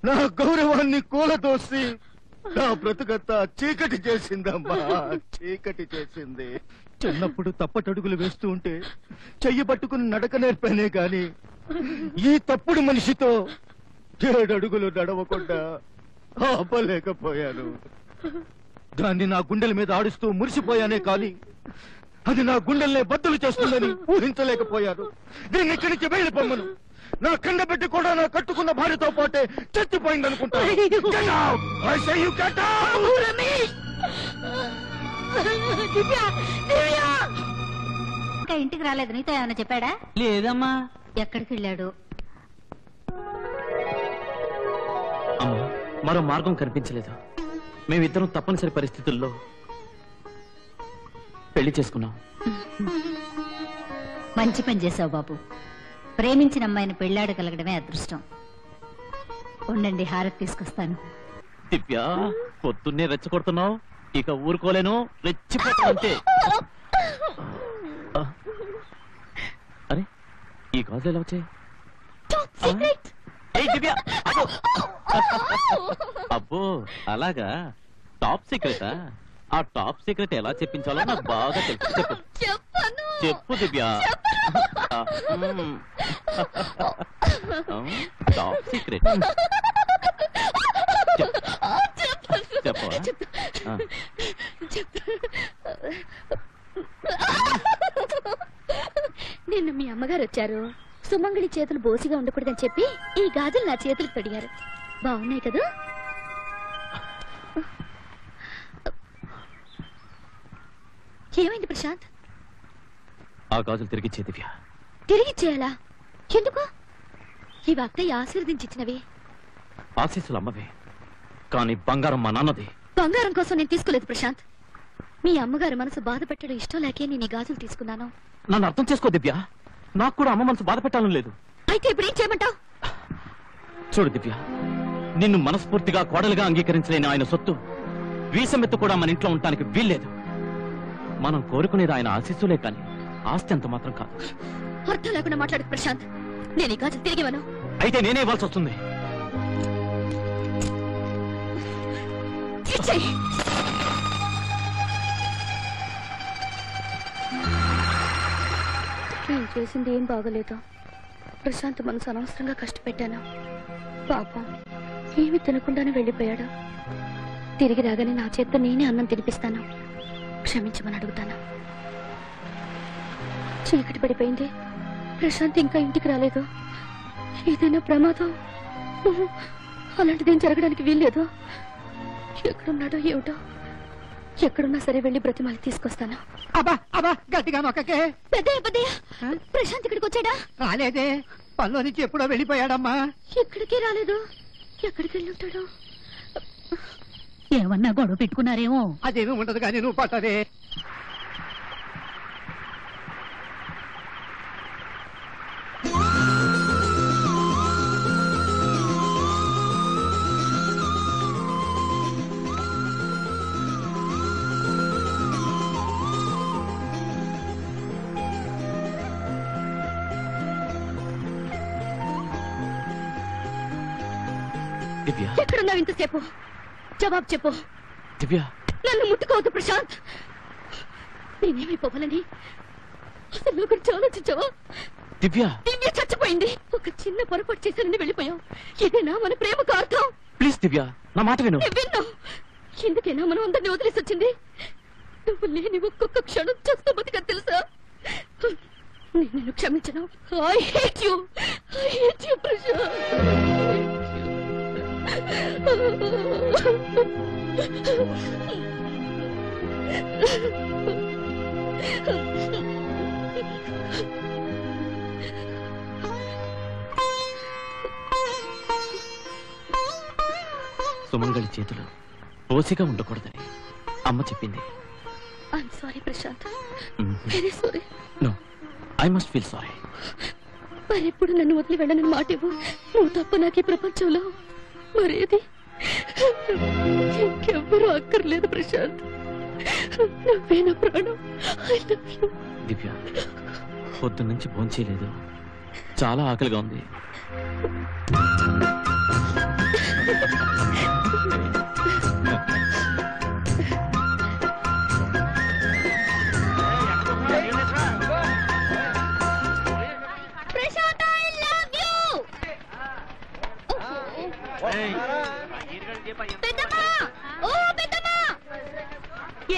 నా గౌరవాన్ని కూలదోసి నా బ్రతుకంతా చీకటి చేసిందమ్మా, చీకటి చేసింది. చిన్నప్పుడు తప్పటడుగులు వేస్తూ ఉంటే చెయ్యి పట్టుకుని నడక నేర్పానే గాని ఈ తప్పుడు మనిషితో 7 అడుగులు నడవకుండా ఆపలేకపోయాను. దాన్ని నా గుండెల మీద ఆడిస్తూ మురిసిపోయానే కానీ అది నా గుండెల్నే బద్దలు చేస్తుందని ఊహించలేకపోయాను. దీన్ని ఇక్కడి నుంచి వెళ్ళిపోమ్మను. నా కండ పెట్టి కూడా నా కట్టుకున్న భార్యతో పాటే చచ్చిపోయింది అనుకుంటా. ఇంకా ఇంటికి రాలేదు, నీతో ఏమైనా చెప్పాడా? లేదమ్మా. ఎక్కడికి వెళ్ళాడు? అమ్మా, మరో మార్గం కనిపించలేదు. మేమిద్దరం తప్పనిసరి పరిస్థితుల్లో పెళ్లి చేసుకున్నాం. మంచి పని చేసావు బాబు. ప్రేమించిన అమ్మాయిని పెళ్లాడగలగడమే అదృష్టం. ఉండండి, హారతి తీసుకొస్తాను. దివ్య, పొద్దున్నే రెచ్చగొడుతున్నావు, ఇక ఊరుకోలేను, రెచ్చిపోతా అంతే. అరే, ఈ గాజులు ఎలా వచ్చాయి? దివ్య, అబ్బో అలాగా, టాప్ సీక్రెటా? ఆ టాప్ సీక్రెట్ ఎలా చెప్పించాలో నాకు బాగా తెలుసు. చెప్పు చెప్పు దివ్య. టాప్ సీక్రెట్ చెప్పవా? నిన్న మీ అమ్మగారు వచ్చారు. సుమంగళి చేతులు బోసిగా ఉండకూడదని చెప్పి ఈ గాజులు నా చేతులకు తొడిగారు. బాగున్నాయి కదా? ఏమైంది ప్రశాంత్? ఆ గాజులు తిరిగిచ్చే దివ్య. తిరిగిచ్చేయాలా? ఎందుకు? ఈ అత్తయ్య ఆశీర్వదించినవి. ఆశీస్సులు అమ్మవే, కానీ బంగారం మా నాన్నది. బంగారం కోసం నేను తీసుకోలేదు ప్రశాంత్. మీ అమ్మగారు మనసు బాధ పెట్టడం ఇష్టం లేకే నేను ఈ గాజులు తీసుకున్నాను. నన్ను అర్థం చేసుకో దివ్య, నాకు కూడా అమ్మ మనసు బాధ పెట్టాలని లేదు. అయితే ఇప్పుడు ఏం చేయమంటావు? చూడు దివ్య, నిన్ను మనస్ఫూర్తిగా కోడలుగా అంగీకరించలేని ఆయన సొత్తు వీసమెత్తు కూడా మన ఇంట్లో ఉండటానికి వీల్లేదు. మనం కోరుకునేది ఆయన ఆశీస్సులే కానీ ఆస్తి అంత మాత్రం కాదు. అర్థం లేకుండా మాట్లాడు ప్రశాంత్. నేను ఈ గాజులు తిరిగివను. అయితే నేనే ఇవ్వాల్సి వస్తుంది. నేను చేసింది ఏం బాగలేదు. ప్రశాంత్ మనసు అనవసరంగా కష్టపెట్టాను. పాపం ఏమి తినకుండానే వెళ్ళిపోయాడు. తిరిగి రాగానే నా చేత్తో నేనే అన్నం తినిపిస్తాను. క్షమించమని అడుగుతాను. చీకటి పడిపోయింది. ప్రశాంత్ ఇంకా ఇంటికి రాలేదు. ఏదైనా ప్రమాదం? అలాంటిదేం జరగడానికి వీల్లేదు. ఎక్కడున్నాడో ఏమిటో. ఎక్కడున్నా సరే వెళ్ళి బ్రతిమాలి తీసుకొస్తాను. అబ్బా అబ్బా, గట్టిగా మొక్కకే. పెద్దయ్య ప్రశాంత్ ఇక్కడికి వచ్చాడా? రాలేదే, పనిలో నుంచి ఎప్పుడో వెళ్ళిపోయాడమ్మా. ఎక్కడికి రాలేదు. ఎక్కడికి వెళ్ళి ఉంటాడు? ఏమన్నా గొడవ పెట్టుకున్నారేమో. అదేమీ ఉండదు కానీ నువ్వు పట్టదే. దివ్య, ఎక్కడున్నావు ఇంతసేపు? జవాబు చెప్పు. దివ్య, నన్ను ముట్టుకోవద్దు ప్రశాంత్. నేనేమైపోవాలని అసలు నువ్వు గురించి ఆలోచించావా? దివ్య, దివ్య చచ్చిపోయింది. ఒక చిన్న పొరపాటు చేశానని వెళ్ళిపోయావు. ఇదేనా మన ప్రేమకు అర్థం? ప్లీజ్ దివ్య, నా మాట విను. విన్నావు. ఎందుకైనా మనం అందరినీ వదిలేసి వచ్చింది? నువ్వు లేని ఒక్కొక్క క్షణం చేస్తూ బతిగా తెలుసా? నేను నిన్ను క్షమించను. I hate you. I hate you Prashanth. సుమంగళి చేతులు ఓసిగా ఉండకూడదని అమ్మ చెప్పింది. I'm sorry Prashanth. Very sorry. No, I must feel sorry. మరెప్పుడు నన్ను వదిలి వెళ్ళని మాట ఇవ్వు. నువ్వు తప్ప నాకు ఈ ప్రపంచంలో మరేది ఇంకెవ్వరూ అక్కర్లేదు ప్రశాంత్. నువ్వే నా ప్రాణం. I love you. దివ్య, పొద్దున్నుంచి భోంచేయలేదు, చాలా ఆకలిగా ఉంది.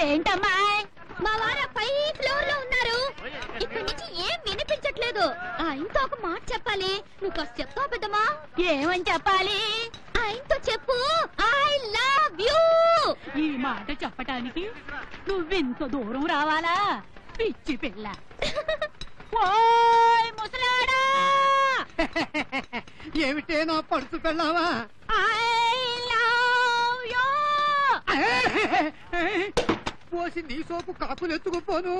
ఏంటమ్మా? మా వారు 5 ఫ్లోర్ లో ఉన్నారు. ఇక్కడి నుంచి ఏం వినిపించట్లేదు. ఆయనతో ఒక మాట చెప్పాలి. నువ్వు కాస్త చెప్తావు పెద్దమ్మా? ఏమని చెప్పాలి? ఆయనతో చెప్పు ఐ లవ్ యూ. ఈ మాట చెప్పటానికి నువ్వెంత దూరం రావాలా పిచ్చి పిల్ల? ఓయ్ ముసలాడా! ఏమిటే నా పడుచు పెళ్ళావా? I love you. పోసి నీ సోపు కాకులు ఎత్తుకుపోను.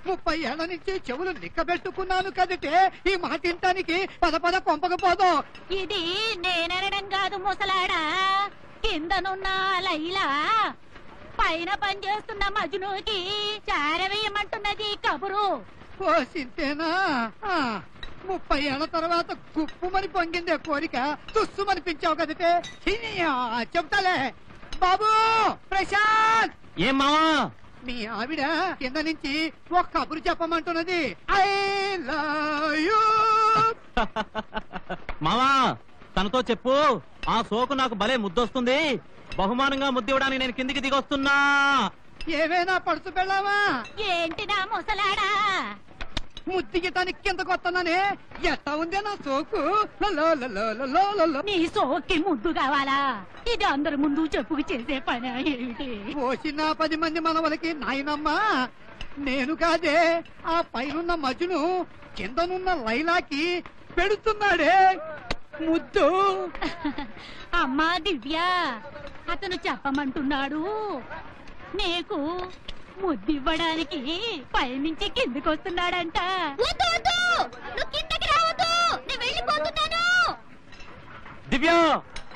30 ఏళ్ల నుంచి చెవులు నిక్కబెట్టుకున్నాను కదటే ఈ మాట తింటానికి. పద కొంపకపోదు. ఇది నేననడం కాదు ముసలాడా, కిందనున్న లైలా పైన పనిచేస్తున్న మజునుకి చారవేయమంటున్నది కబురు. పోసింతేనా? 30 ఏళ్ల తర్వాత గుప్పుమని పొంగిందే కోరిక. తుస్సుమనిపించావు కదటే. చెప్తాలే. బాబు ప్రశాంత్, ఏం మావా? మీ ఆవిడ కింద నుంచి ఒక కబురు చెప్పమంటున్నది. I love you. మావా తనతో చెప్పు, ఆ సోకు నాకు భలే ముద్దొస్తుంది. బహుమానంగా ముద్దివ్వడానికి నేను కిందికి దిగొస్తున్నా. ఏమైనా పడుచు పెళ్ళావా? ఏంటి నా ముసలాడా? ముద్దిగటానికి కిందకు వస్తున్నానే. ఎట్టా ఉందే నా సోకు? నీ సోక్కి ముద్దు కావాలా? ఇది అందరి ముందు చెప్పుకు చేసే పని ఏమిటి? పోసిన 10 మంది మనవలకి నాయనమ్మా. నేను కాదే, ఆ పైనున్న మజును కిందనున్న లైలాకి పెడుతున్నాడే ముద్దు. అమ్మా దివ్య, అతను చెప్పమంటున్నాడు నీకు ముద్దివ్వడానికి పైనుంచి కిందికి వస్తున్నాడంట. వద్దు వద్దు, నువ్వు కిందకి రావద్దు. నేను వెళ్ళిపోతున్నాను. దివ్య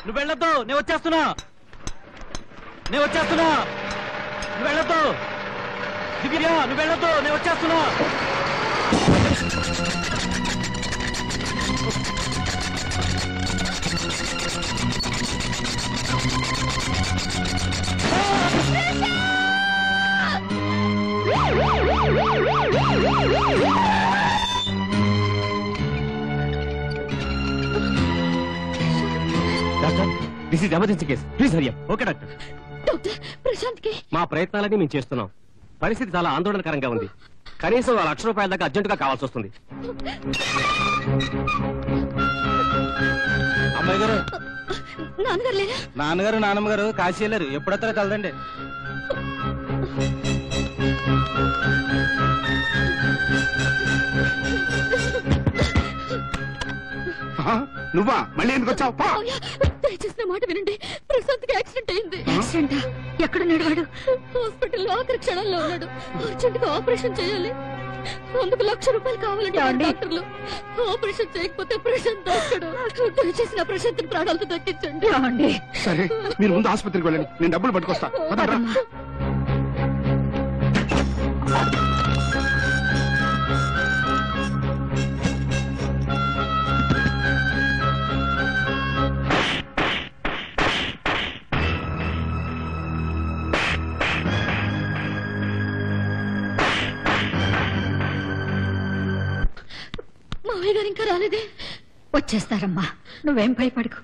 నువ్వు వెళ్ళొద్దు, నేను వచ్చేస్తున్నా. నువ్వు వెళ్ళొద్దు దివ్య, నువ్వు వెళ్ళొద్దు, నేను వచ్చేస్తున్నా. Doctor, this is emergency case. Please hurry up. Okay doctor. Doctor, Prashant కి మా ప్రయత్నాలన్నీ మేము చేస్తున్నాం. పరిస్థితి చాలా ఆందోళనకరంగా ఉంది. కనీసం 1,00,000 రూపాయల దాకా అర్జెంటుగా కావాల్సి వస్తుంది. అమ్మాయి గారు, నాన్నగారు లేరా? నాన్నగారు నాన్నమ్మగారు కాశీ వెళ్ళారు. ఎప్పుడొస్తారో కలదండి. నువ్వా మళ్ళీ ఎందుకు వచ్చావు? దయచేసి నా మాట వినండి. ప్రశాంత్ కి యాక్సిడెంట్ అయింది. యాక్సిడెంటా? ఎక్కడున్నాడు వాడు? హాస్పిటల్లో ఆఖరి క్షణాల్లో ఉన్నాడు. అర్జెంట్ గా ఆపరేషన్ చేయాలి. అందుకు 1,00,000 రూపాయలు కావాలంటే డాక్టర్లు. ఆపరేషన్ చేయకపోతే ప్రశాంత్ దక్కడు. దయచేసి నా ప్రశాంత్ ప్రాణాలతో దక్కించండి. సరే, మీరు ముందు ఆసుపత్రికి వెళ్ళండి, నేను డబ్బులు పట్టుకొస్తా. పదండ్రా. మావయ్య గారు ఇంకా రాలేదే? వచ్చేస్తారమ్మా, నువ్వేం భయపడకు.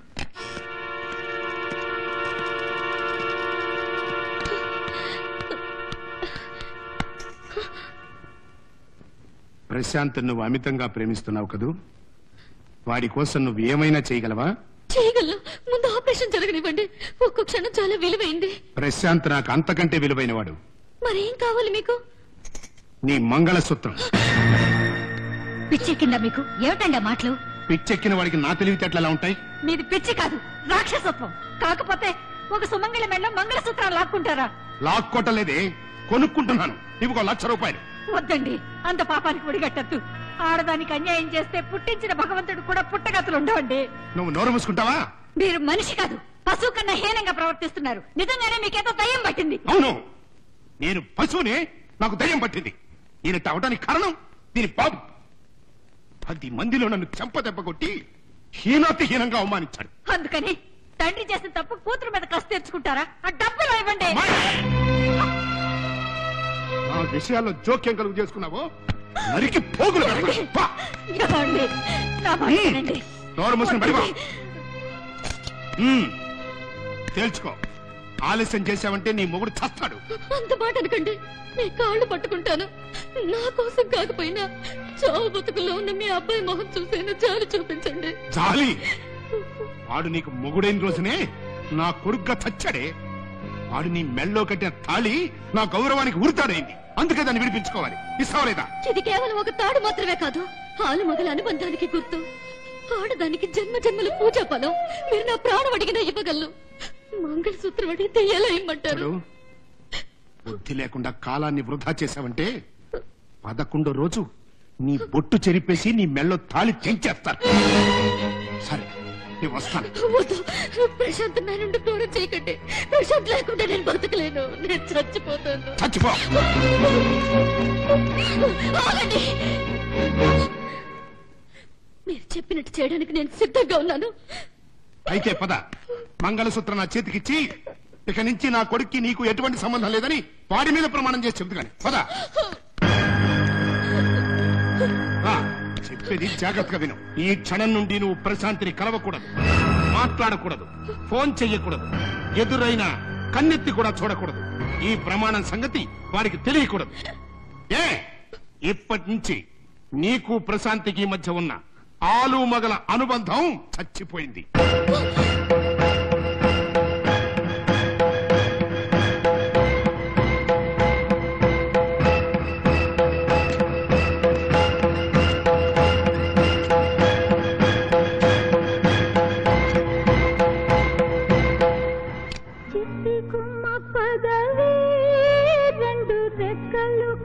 ప్రశాంత్ నువ్వు అమితంగా ప్రేమిస్తున్నావు కదూ? వాడి కోసం నువ్వు ఏమైనా చేయగలవా? చేయగలను. ముందు ఆపరేషన్ జరగనివ్వండి. ఒక్కొక్క క్షణం చాలా విలువైంది. ప్రశాంత్ నాకు అంతకంటే విలువైనవాడు. మరేం కావాలి మీకు? నీ మంగళసూత్రం. పిచ్చెక్కిందా మీకు? ఏమిటండి ఆ మాటలు? పిచ్చెక్కిన వాడికి నా తెలివితేటలు ఎలా ఉంటాయి? మీది పిచ్చి కాదు, రాక్షసత్వం. కాకపోతే ఒక సుమంగళ మెళ్ళ మంగళసూత్రాలు లాక్కుంటారా? లాక్కోటలేదే, కొనుక్కుంటున్నాను. ఇవి 1,00,000 రూపాయలు. వద్దండి, అంత పాపానికి ఒడిగట్టద్దు. ఆడదానికి అన్యాయం చేస్తే పుట్టించిన భగవంతుడు కూడా పుట్టగతులు ఉండవండి. నువ్వు నోరు మూసుకుంటావా? మీరు మనిషి కాదు, పశువు కన్నా హీనంగా ప్రవర్తిస్తున్నారు. నిజంగానే మీకేదో దయ్యం పట్టింది. అవును, నేను పశువుని, నాకు దయ్యం పట్టింది. ఈయన అవడానికి కారణం దీని బాబు. 10 మందిలో నన్ను చెంపదెబ్బ కొట్టి హీనాతిహీనంగా అవమానించాడు. అందుకని తండ్రి చేసిన తప్పు కూతురు మీద కసి తెచ్చుకుంటారా? ఆ డబ్బులు ఇవ్వండి. ఆ విషయాల్లో జోక్యం కలుగు చేసుకున్నావో నరికి పోగులు పెడతా. ఇవ్వండి, నా మాట వినండి. నోరు మూసుకుని బడివా. తేల్చుకో. ఆలస్యం చేశావంటే నీ మొగుడు చస్తాడు. అంత మాట అనకండి, మీ కాళ్ళు పట్టుకుంటాను. నా కోసం కాకపోయినా చావు బతుకుల్లో ఉన్న మీ అబ్బాయి మొహం చూసైనా చాలు చూపించండి. చాలి, వాడు నీకు మొగుడైన రోజునే నా కొడుగ్గా చచ్చాడే. వాడు నీ మెళ్ళో కట్టిన తాళి నా గౌరవానికి ఉరితాడైంది. అందుకే దాన్ని విడిపించుకోవాలి. ఇస్తావలేదా? ఇది కేవలం ఒక తాడు మాత్రమే కాదు, ఆలు మగల అనుబంధానికి గుర్తు. ఆడదానికి జన్మ జన్మల పూజా ఫలం. మీరు నా ప్రాణం అడిగినా ఇవ్వగలను. మంగళసూత్రం అడిగితే ఎలా ఇమ్మంటారు? బుద్ధి లేకుండా కాలాన్ని వృధా చేశావంటే 11వ రోజు నీ బొట్టు చెరిపేసి నీ మెళ్ళో తాళి తెంచేస్తారు. సరే, నేను వస్తాను. వద్దు, ప్రశాంత్ నా నుండి దూరం చేయకండి. ప్రశాంత్ లేకుండా నేను బతకలేను. నేను చచ్చిపోతాను. చచ్చిపో. ఆగండి. మీరు చెప్పినట్టు చేయడానికి నేను సిద్ధంగా ఉన్నాను. అయితే పద, మంగళసూత్రం నా చేతికిచ్చి ఇక నుంచి నా కొడుక్కి నీకు ఎటువంటి సంబంధం లేదని వాడి మీద ప్రమాణం చేసి చెబుతుగాని. పద. చెప్పేది జాగ్రత్తగా విను. ఈ క్షణం నుండి నువ్వు ప్రశాంతిని కలవకూడదు, మాట్లాడకూడదు, ఫోన్ చెయ్యకూడదు, ఎదురైనా కన్నెత్తి కూడా చూడకూడదు. ఈ ప్రమాణం సంగతి వారికి తెలియకూడదు. ఇప్పటి నుంచి నీకు ప్రశాంతికి మధ్య ఉన్న ఆలు మగల అనుబంధం చచ్చిపోయింది.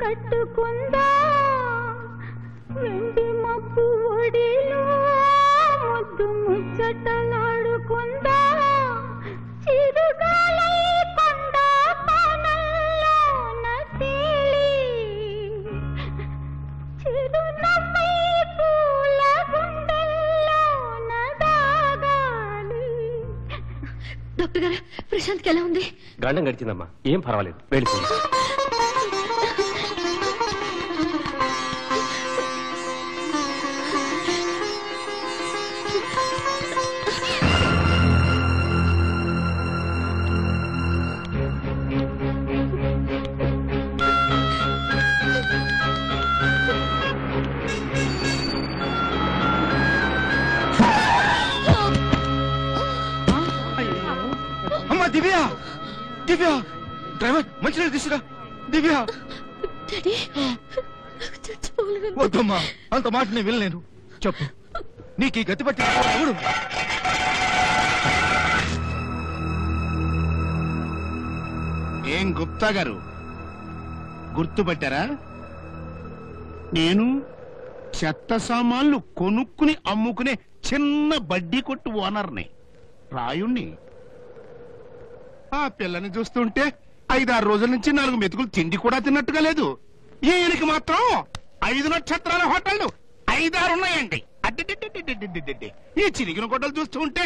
కట్టుకుందా వెండి మబ్బు ఒడిలో ముద్దు ముచ్చటలాడుకుందా చిరుగాలై కొండ కోనల్లో నసిలి చిరునవ్వై పూల గుండెల్లో నదాగాలి. డాక్టర్ గారు, ప్రశాంత్కి ఎలా ఉంది? గండం గడిచిందమ్మా, ఏం పర్వాలేదు, వెళ్ళిపోయింది. దివ్య, దివ్య, డ్రైవర్ మంచినీళ్ళు తీసుకురా. దివ్య, వద్దమ్మా, అంత మాట నేను వినలేను. చెప్పు, నీకు ఈ గతి పట్టి ఎవడు? ఏం గుప్తా గారు, గుర్తుపట్టారా? నేను చెత్త సామాన్లు కొనుక్కుని అమ్ముకునే చిన్న బడ్డీ కొట్టు ఓనర్ని, రాయుణ్ణి. ఆ పిల్లని చూస్తుంటే 5-6 రోజుల నుంచి 4 మెతుకులు తిండి కూడా తిన్నట్టుగా లేదు. ఈయనకి మాత్రం 5 నక్షత్రాల హోటళ్లు 5-6 ఉన్నాయండి. అడ్డి ఈ చిరిగిన గుడ్డలు చూస్తూ ఉంటే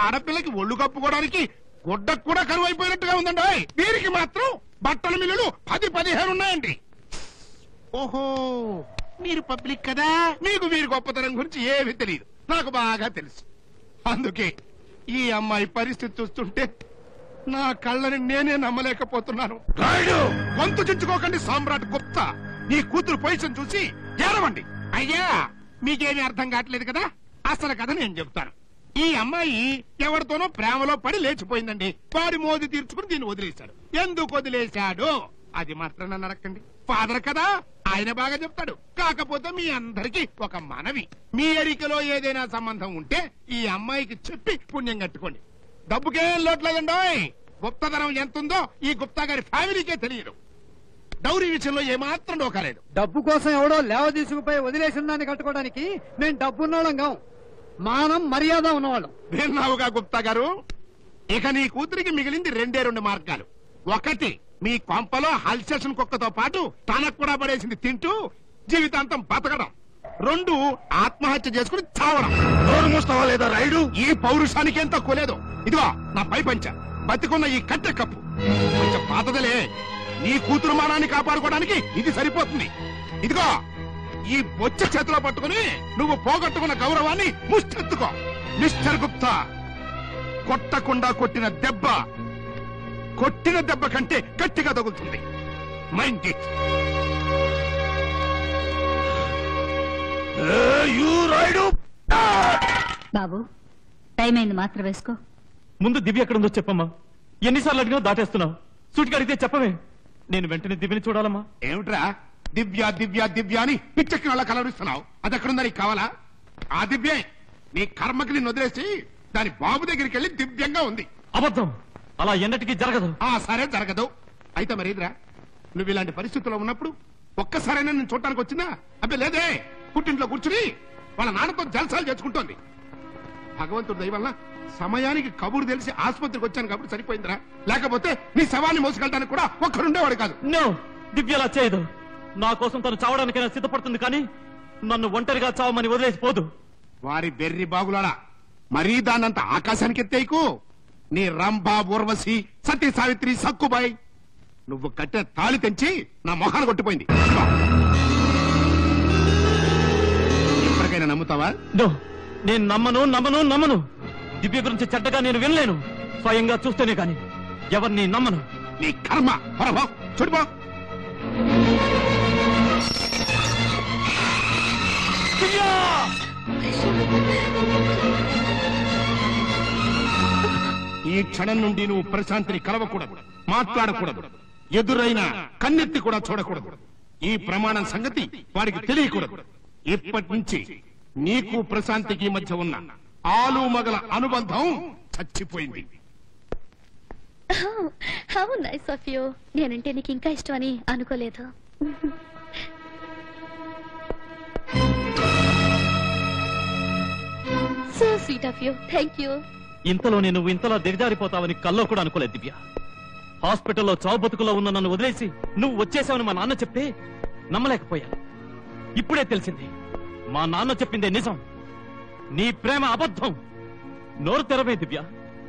ఆడపిల్లకి ఒళ్ళు కప్పుకోవడానికి గుడ్డకు కూడా కరువు అయిపోయినట్టుగా ఉందండి. వీరికి మాత్రం బట్టల మిల్లులు 10-15 ఉన్నాయండి. ఓహో, మీరు పబ్లిక్ కదా, మీకు వీరి గొప్పతనం గురించి ఏమీ తెలియదు. నాకు బాగా తెలుసు. అందుకే ఈ అమ్మాయి పరిస్థితి చూస్తుంటే నా కళ్ళని నేనే నమ్మలేకపోతున్నాను. వంతు చుంచుకోకండి సామ్రాట్ గుప్తా. నీ కూతురు పొజిషన్ చూసి ఏడవండి. అయ్యా, మీకేమీ అర్థం కావట్లేదు కదా. అసలు కథ నేను చెప్తాను. ఈ అమ్మాయి ఎవరితోనో ప్రేమలో పడి లేచిపోయిందండి. వాడి మోది తీర్చుకుని దీన్ని వదిలేశాడు. ఎందుకు వదిలేశాడు అది మాత్రం నన్ను అడగండి. ఫాదర్ కదా, ఆయన బాగా చెప్తాడు. కాకపోతే మీ అందరికీ ఒక మనవి, మీ ఎరికలో ఏదైనా సంబంధం ఉంటే ఈ అమ్మాయికి చెప్పి పుణ్యం కట్టుకోండి. డబ్బుకేం లోట్లేదండోయ్. గుప్తధనం ఎంతుందో ఈ గుప్తా గారి ఫ్యామిలీకే తెలియదు. డౌరీ విషయంలో ఏమాత్రం డోకాలేదు. డబ్బు కోసం ఎవడో లేవ తీసుకుపోయి వదిలేసిన దాన్ని కట్టుకోవడానికి మేము డబ్బున్నోళ్ళం, మానం మర్యాద ఉన్నవాళ్ళం. విన్నావుగా గుప్తా గారు, ఇక నీ కూతురికి మిగిలింది 2 మార్గాలు. ఒకటి, మీ కొంపలో హల్సేషన్ కుక్కతో పాటు తనకు కూడా పడేసింది తింటూ జీవితాంతం బతకడం. 2, ఆత్మహత్య చేసుకుని చావడం. నోరు మూస్తావా లేదా రాయుడు? ఈ పౌరుషానికి ఏం తక్కువ లేదు. ఇదిగో నా పై పంచ, బతికున్న ఈ కట్టె కప్పు కొంచెం పాతదలే. నీ కూతురు మానాన్ని కాపాడుకోవడానికి ఇది సరిపోతుంది. ఇదిగో ఈ బొచ్చ చేతిలో పట్టుకుని నువ్వు పోగొట్టుకున్న గౌరవాన్ని ముష్టెత్తుకో. మిస్టర్ గుప్తా, కొట్టకుండా కొట్టిన దెబ్బ కొట్టిన దెబ్బ కంటే గట్టిగా తగులుతుంది. Mind it. బాబు టైం అయింది, మాత్రం వేసుకో. ముందు దివ్య ఎక్కడుందో చెప్పమ్మా. ఎన్నిసార్లు అడిగినా దాటేస్తున్నావు. సూటిగా అడిగితే చెప్పవే. నేను వెంటనే దివ్యని చూడాలమ్మా. ఏమిట్రా దివ్య దివ్య దివ్య అని పిచ్చెక్కి వాళ్ళ కలవరిస్తున్నావు? అది ఎక్కడుందా నీకు కావాలా? ఆ దివ్యే నీ కర్మకి నిన్ను వదిలేసి దాని బాబు దగ్గరికి వెళ్ళి దివ్యంగా ఉంది. అబద్ధం. అలా ఎన్నటికీ జరగదు. సరే జరగదు. అయితే మరేదిరా, నువ్వు ఇలాంటి పరిస్థితుల్లో ఉన్నప్పుడు ఒక్కసారైనా నేను చూడటానికి వచ్చిందా? అబ్బే లేదే, పుట్టింట్లో కూర్చుని వాళ్ళ నాన్నతో జలసాలు చేసుకుంటోంది. భగవంతుడు దయ వల్ల సమయానికి కబురు తెలిసి ఆసుపత్రికి వచ్చాను కాబట్టి సరిపోయిందిరా. లేకపోతే నీ శవాన్ని మోసుకెళ్ళడానికి కూడా ఒక్కరుండేవాడు కాదు. నో, దివ్య అలా చేయదు. నా కోసం తను చావడానికైనా సిద్ధపడుతుంది, కానీ నన్ను ఒంటరిగా చావమని వదిలేసిపోదు. వారి బెర్రి బాగులాడా మరీ దాన్నంత ఆకాశానికి ఎత్తేయకు. నీ రంభా, ఊర్వశి, సతీ సావిత్రి, సక్కుబాయ్ నువ్వు కట్టే తాళి తెంచి నా మొహాన్ని కొట్టిపోయింది. ఎప్పటికైనా నమ్ముతావా? నో, నేను నమ్మను. దివ్య గురించి చెడ్డగా నేను వినలేను. స్వయంగా చూస్తేనే గాని ఎవరిని నమ్మను. నీ కర్మ. పొరబో, చూడిపో. ఈ క్షణం నుండి నువ్వు ప్రశాంతిని కలవకూడదు, మాట్లాడకూడదు, ఎదురైన కన్నెత్తి కూడా చూడకూడదు. ఈ ప్రమాణం సంగతి వాడికి తెలియకూడదు. ఇప్పటి నుంచి నీకు ప్రశాంతికి మధ్య ఉన్న ఆలు మగల అనుబంధం చచ్చిపోయింది. How nice of you. నేనంటే నీకు ఇంకా ఇష్టం అని అనుకోలేదు. So sweet of you. Thank you. ఇంతలోనే నువ్వు ఇంతలా దిగజారిపోతావని కల్లో కూడా అనుకోలేదు దివ్య. హాస్పిటల్లో చావు బతుకులో ఉన్న నన్ను వదిలేసి నువ్వు వచ్చేసావని మా నాన్న చెప్తే నమ్మలేకపోయాను. ఇప్పుడే తెలిసింది మా నాన్న చెప్పిందే నిజం. నీ ప్రేమ అబద్ధం. నోరు తెరవే దివ్య,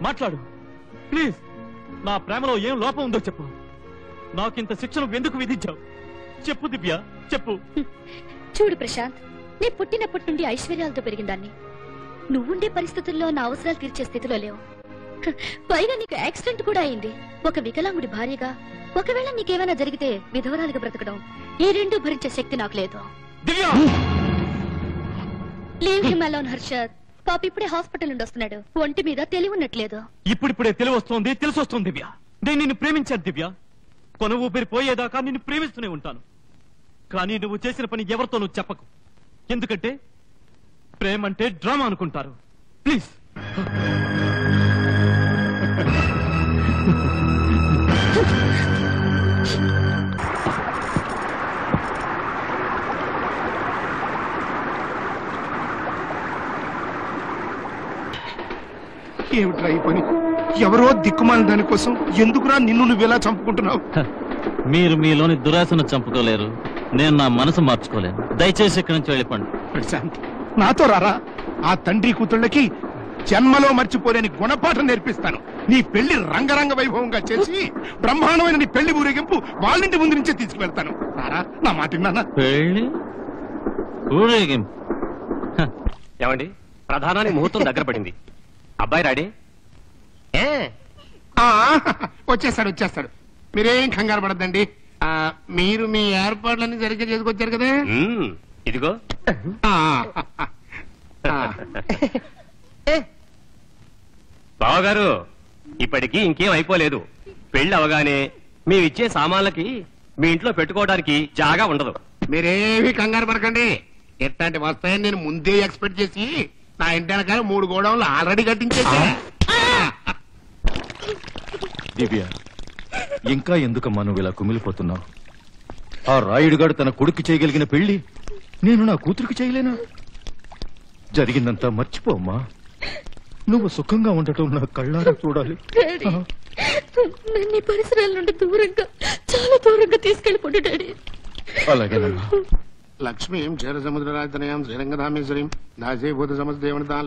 మాట్లాడు ప్లీజ్. నా ప్రేమలో ఏం లోపం ఉందో చెప్పు. నాకింత శిక్షను ఎందుకు విధించావు? చెప్పు దివ్య, చెప్పు. చూడు ప్రశాంత్, నీ పుట్టినప్పటి నుండి ఐశ్వర్యాలతో పెరిగిందాన్ని. నువ్వుండే పరిస్థితుల్లో నా అవసరాలు తీర్చే స్థితిలో లేవు. పైగా నీకు యాక్సిడెంట్ కూడా అయింది. ఒక వికలాంగుడి భార్యగా ఒకవేళ నీకేమైనా జరిగితే విధవరాలుగా బ్రతకడం, ఈ రెండు భరించే శక్తి నాకు లేదు. Leave him alone Harshad. పాప ఇప్పుడే హాస్పిటల్ నుండి వస్తున్నాడు. ఒంటి మీద తెలివి ఉన్నట్లేదు. ఇప్పుడిప్పుడే తెలివొస్తోంది, తెలిసొస్తోంది దివ్య. నేను నిన్ను ప్రేమించాను దివ్య. కొన ఊపిరి పోయేదాకా నిన్ను ప్రేమిస్తూనే ఉంటాను. కానీ నువ్వు చేసిన పని ఎవరితో నువ్వు చెప్పకు. ఎందుకంటే ప్రేమంటే డ్రామా అనుకుంటారు. ప్లీజ్. ఏమిట్రా ఈ పని? ఎవరో దిక్కుమాలిన దానికోసం ఎందుకురా నిన్ను నువ్వు ఇలా చంపుకుంటున్నావు? మీరు మీలోని దురాశను చంపుకోలేరు, నేను నా మనసు మార్చుకోలేను. దయచేసి ఇక్కడి నుంచి వెళ్ళిపోండి. ప్రశాంత్, నాతో రారా. ఆ తండ్రి కూతుళ్ళకి జన్మలో మర్చిపోలేని గుణపాఠం నేర్పిస్తాను. నీ పెళ్లి రంగరంగ వైభవంగా చేసి బ్రహ్మాండమైన నీ పెళ్లి ఊరేగింపు వాళ్ళింటి ముందు నుంచే తీసుకువెళ్తాను. రారా, నా మాట విన్నానా? పెళ్లి ఊరేగింపు? ఏమండి, ప్రధానానికి ముహూర్తం దగ్గర పడింది. అబ్బాయి రాడే? వచ్చేస్తాడు. మీరేం కంగారు పడద్దండి. మీరు మీ ఏర్పాట్లన్నీ సరిగ్గా చేసుకొచ్చారు కదా. ఇదిగో. బావగారు, ఇప్పటికీ ఇంకేం అయిపోలేదు. పెళ్లి అవగానే మేమిచ్చే సామాన్లకి మీ ఇంట్లో పెట్టుకోవడానికి జాగా ఉండదు. మీరేమి కంగారు పడకండి. ఎట్లాంటి వస్తాయని నేను ముందే ఎక్స్పెక్ట్ చేసి నా ఇంటి వెనకాల 3 గోడౌన్లు ఆల్రెడీ కట్టించేసా. దివ్య, ఇంకా ఎందుకమ్మా నువ్వు ఇలా కుమిలిపోతున్నావు? ఆ రాయుడుగాడు తన కొడుకు చేయగలిగిన పెళ్లి నేను నా కూతురికి చేయలేనా? జరిగిందంతా మర్చిపోమ్మా. నువ్వు సుఖంగా ఉండటం నా కళ్ళారా చూడాలి. నన్ను ఈ పరిసరాల నుండి దూరంగా, చాలా దూరంగా తీసుకెళ్ళిపోండి డాడీ. అలాగేనమ్మా. లక్ష్మీం క్షీర సముద్ర రాజనయాం శ్రీరంగధామేశ్వరీం దాసీభూత సమస్తదేవనతాం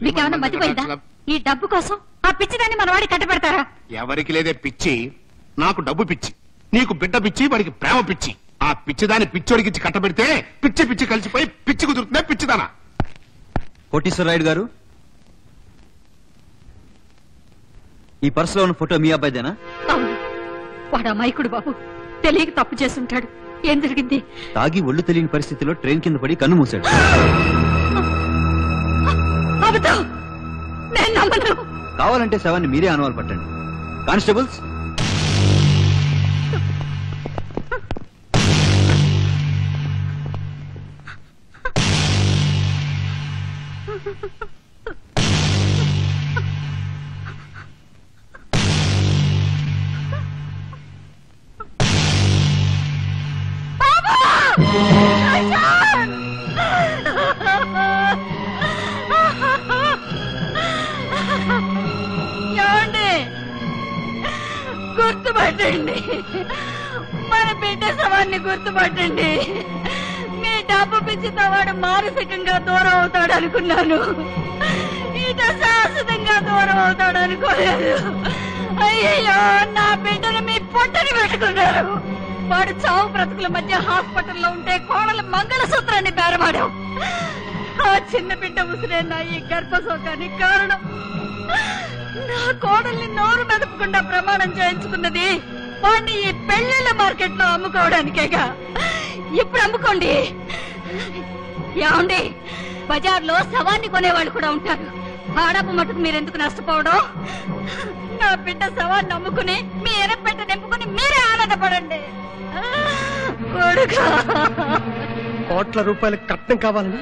మీకేమన్నా మతిపోయిందా? ఈ డబ్బు కోసం ఆ పిచ్చిదాన్ని మన వాడి కట్టబెడతారా? ఎవరికి లేదే పిచ్చి. నాకు డబ్బు పిచ్చి, నీకు బిడ్డ పిచ్చి, వాడికి ప్రేమ పిచ్చి. ఆ పిచ్చిదాన్ని పిచ్చోడికిచ్చి కట్టబెడితే పిచ్చి పిచ్చి కలిసిపోయి పిచ్చి కుదురుతుందే పిచ్చిదానా. కోటీశ్వరరాయుడు గారు, ఈ పర్సులో ఉన్న ఫోటో మీ అబ్బాయిదేనా? అవును, వాడు అమాయకుడు బాబు, తెలియక తప్పు చేస్తుంటాడు. ఏం జరిగింది? తాగి ఒళ్ళు తెలియని పరిస్థితిలో ట్రైన్ కింద పడి కన్ను మూసాడు. అబద్ధం, నేను నమ్మను. కావాలంటే శవాన్ని మీరే అనుమానం పట్టండి. కానిస్టేబుల్స్, ఏమండి, గుర్తుపట్టండి, మన బిడ్డ శవాన్ని గుర్తుపట్టండి. మీ డబ్బు పిచ్చితో వాడు మానసికంగా దూరం అవుతాడు అనుకున్నాను, ఇట శాశ్వతంగా దూరం అవుతాడు అనుకోలేదు. అయ్యో, నా బిడ్డను మీ పొట్టని పెట్టుకున్నారు. వాడు చావు బ్రతుకుల మధ్య హాస్పిటల్లో ఉంటే కోడలు మంగళసూత్రాన్ని బేరమాడాం. ఆ చిన్న బిడ్డ ఉసిరే నా ఈ గర్భశోకానికి కారణం. నా కోడల్ని నోరు మెదపకుండా ప్రమాణం చేయించుకున్నది వాడిని ఈ పెళ్లిళ్ళ మార్కెట్ లో అమ్ముకోవడానికేగా. ఇప్పుడు అమ్ముకోండి. ఏమండి, బజార్లో శవాన్ని కొనేవాళ్ళు కూడా ఉంటారు. ఆడపు మటుకు మీరెందుకు నష్టపోవడం? నా బిడ్డ శవాన్ని అమ్ముకుని మీ ఎనపెట్ట నింపుకుని మీరే ఆనందపడండి. కోట్ల రూపాయల కట్నం కావాలని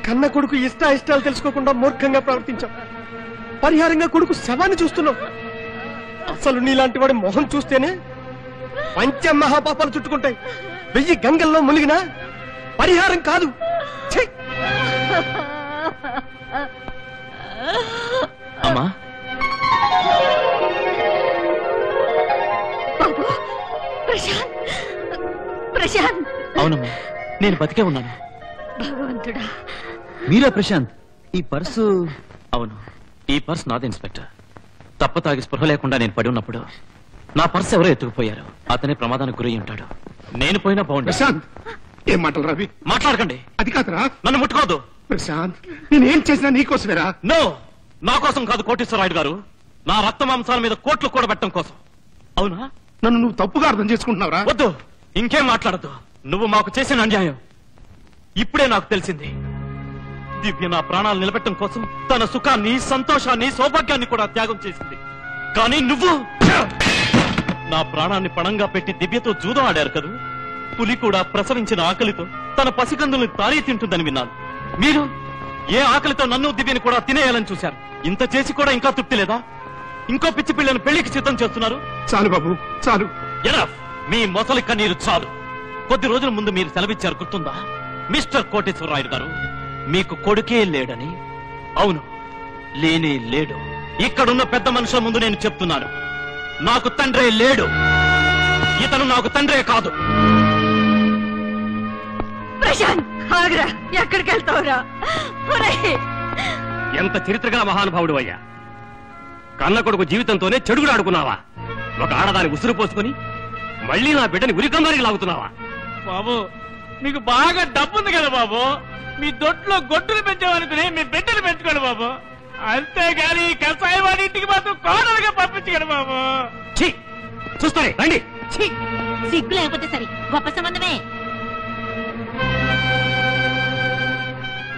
కన్న కొడుకు ఇష్టాలు తెలుసుకోకుండా మూర్ఖంగా ప్రవర్తించాం. పరిహారంగా కొడుకు శవాన్ని చూస్తున్నాం. అసలు నీలాంటి వాడి మొహం చూస్తేనే పంచ మహాపాపాలు చుట్టుకుంటాయి. 1000 గంగల్లో మునిగినా పరిహారం కాదు. ఛీ! అమ్మా, బాబు, ప్రశాంత్, ప్రశాంత్. అవునమ్మా, నేను బతికే ఉన్నాను. భగవంతుడా. మీరా ప్రశాంత్? ఈ పర్సు? అవును, ఈ పర్స్ నాది ఇన్స్పెక్టర్. తప్ప తాగి స్పృహ లేకుండా నేను పడి ఉన్నప్పుడు నా పర్స్ ఎవరో ఎత్తుకుపోయారు. అతనే ప్రమాదానికి గురై ఉంటాడు. నేను పోయినా బాగుండు. ప్రశాంత్, ఏం మాటలు రవి? మాట్లాడకండి. అది కాదురా. నన్ను ముట్టుకోదు. ప్రశాంత్, నేనేం చేసినా నీకోసమేరా. నో, నా కోసం కాదు కోటేశ్వరరాయుడు గారు. నా రక్త మాంసాల మీద కోట్లు కూడబెట్టడం కోసం. అవునా? నన్ను నువ్వు తప్పుగా అర్థం చేసుకుంటున్నావురా. వద్దు, ఇంకేం మాట్లాడద్దు. నువ్వు మాకు చేసిన అన్యాయం ఇప్పుడే నాకు తెలిసింది. దివ్య నా ప్రాణాలు నిలబెట్టడం కోసం తన సుఖాన్ని, సంతోషాన్ని, సౌభాగ్యాన్ని కూడా త్యాగం చేసింది. కానీ నువ్వు నా ప్రాణాన్ని పణంగా పెట్టి దివ్యతో జూదం ఆడారు కదా. పులి కూడా ప్రసవించిన ఆకలితో తన పసికందుల్ని తారీ తింటుందని విన్నాను. మీరు ఏ ఆకలితో నన్ను దివ్యని కూడా తినేయాలని చూశారు. ఇంత చేసి కూడా ఇంకా తృప్తి లేదా? ఇంకో పిచ్చి పిల్లని పెళ్లికి సిద్ధం చేస్తున్నారు. చాలు బాబు, చాలు. ఎనఫ్. మీ మొసలి కన్నీరు చాలు. కొద్ది రోజుల ముందు మీరు సెలవిచ్చారు, గుర్తుందా మిస్టర్ కోటేశ్వరరాయుడు గారు? మీకు కొడుకే లేడని. అవును, లేనే లేడు. ఇక్కడున్న పెద్ద మనుషుల ముందు నేను చెప్తున్నాను, నాకు తండ్రే లేడు. ఇతను నాకు తండ్రే కాదు. ప్రశాంత్, ఆగ్రా. ఎక్కడికి వెళ్తావురా? ఎంత చరిత్రగా మహానుభావుడు అయ్యా. కన్న కొడుకు జీవితంతోనే చెడుగుడు ఆడుకున్నావా? ఒక ఆడదాని ఉసురు పోసుకుని మళ్ళీ నా బిడ్డని ఉరికందానికి లాగుతున్నావా? బాబు, మీకు బాగా డబ్బుంది కదా బాబు. మీ దొడ్లో గొడ్డులు పెంచామనుకుని మీ బిడ్డలు పెంచుకోండి బాబు. అంతేగాని కసాయి వాడి ఇంటికి మాత్రం కోడలుగా పంపించగలరు బాబు. చూస్తారే రండి. సిగ్గు లేకపోతే సరి, గొప్ప సంబంధమే.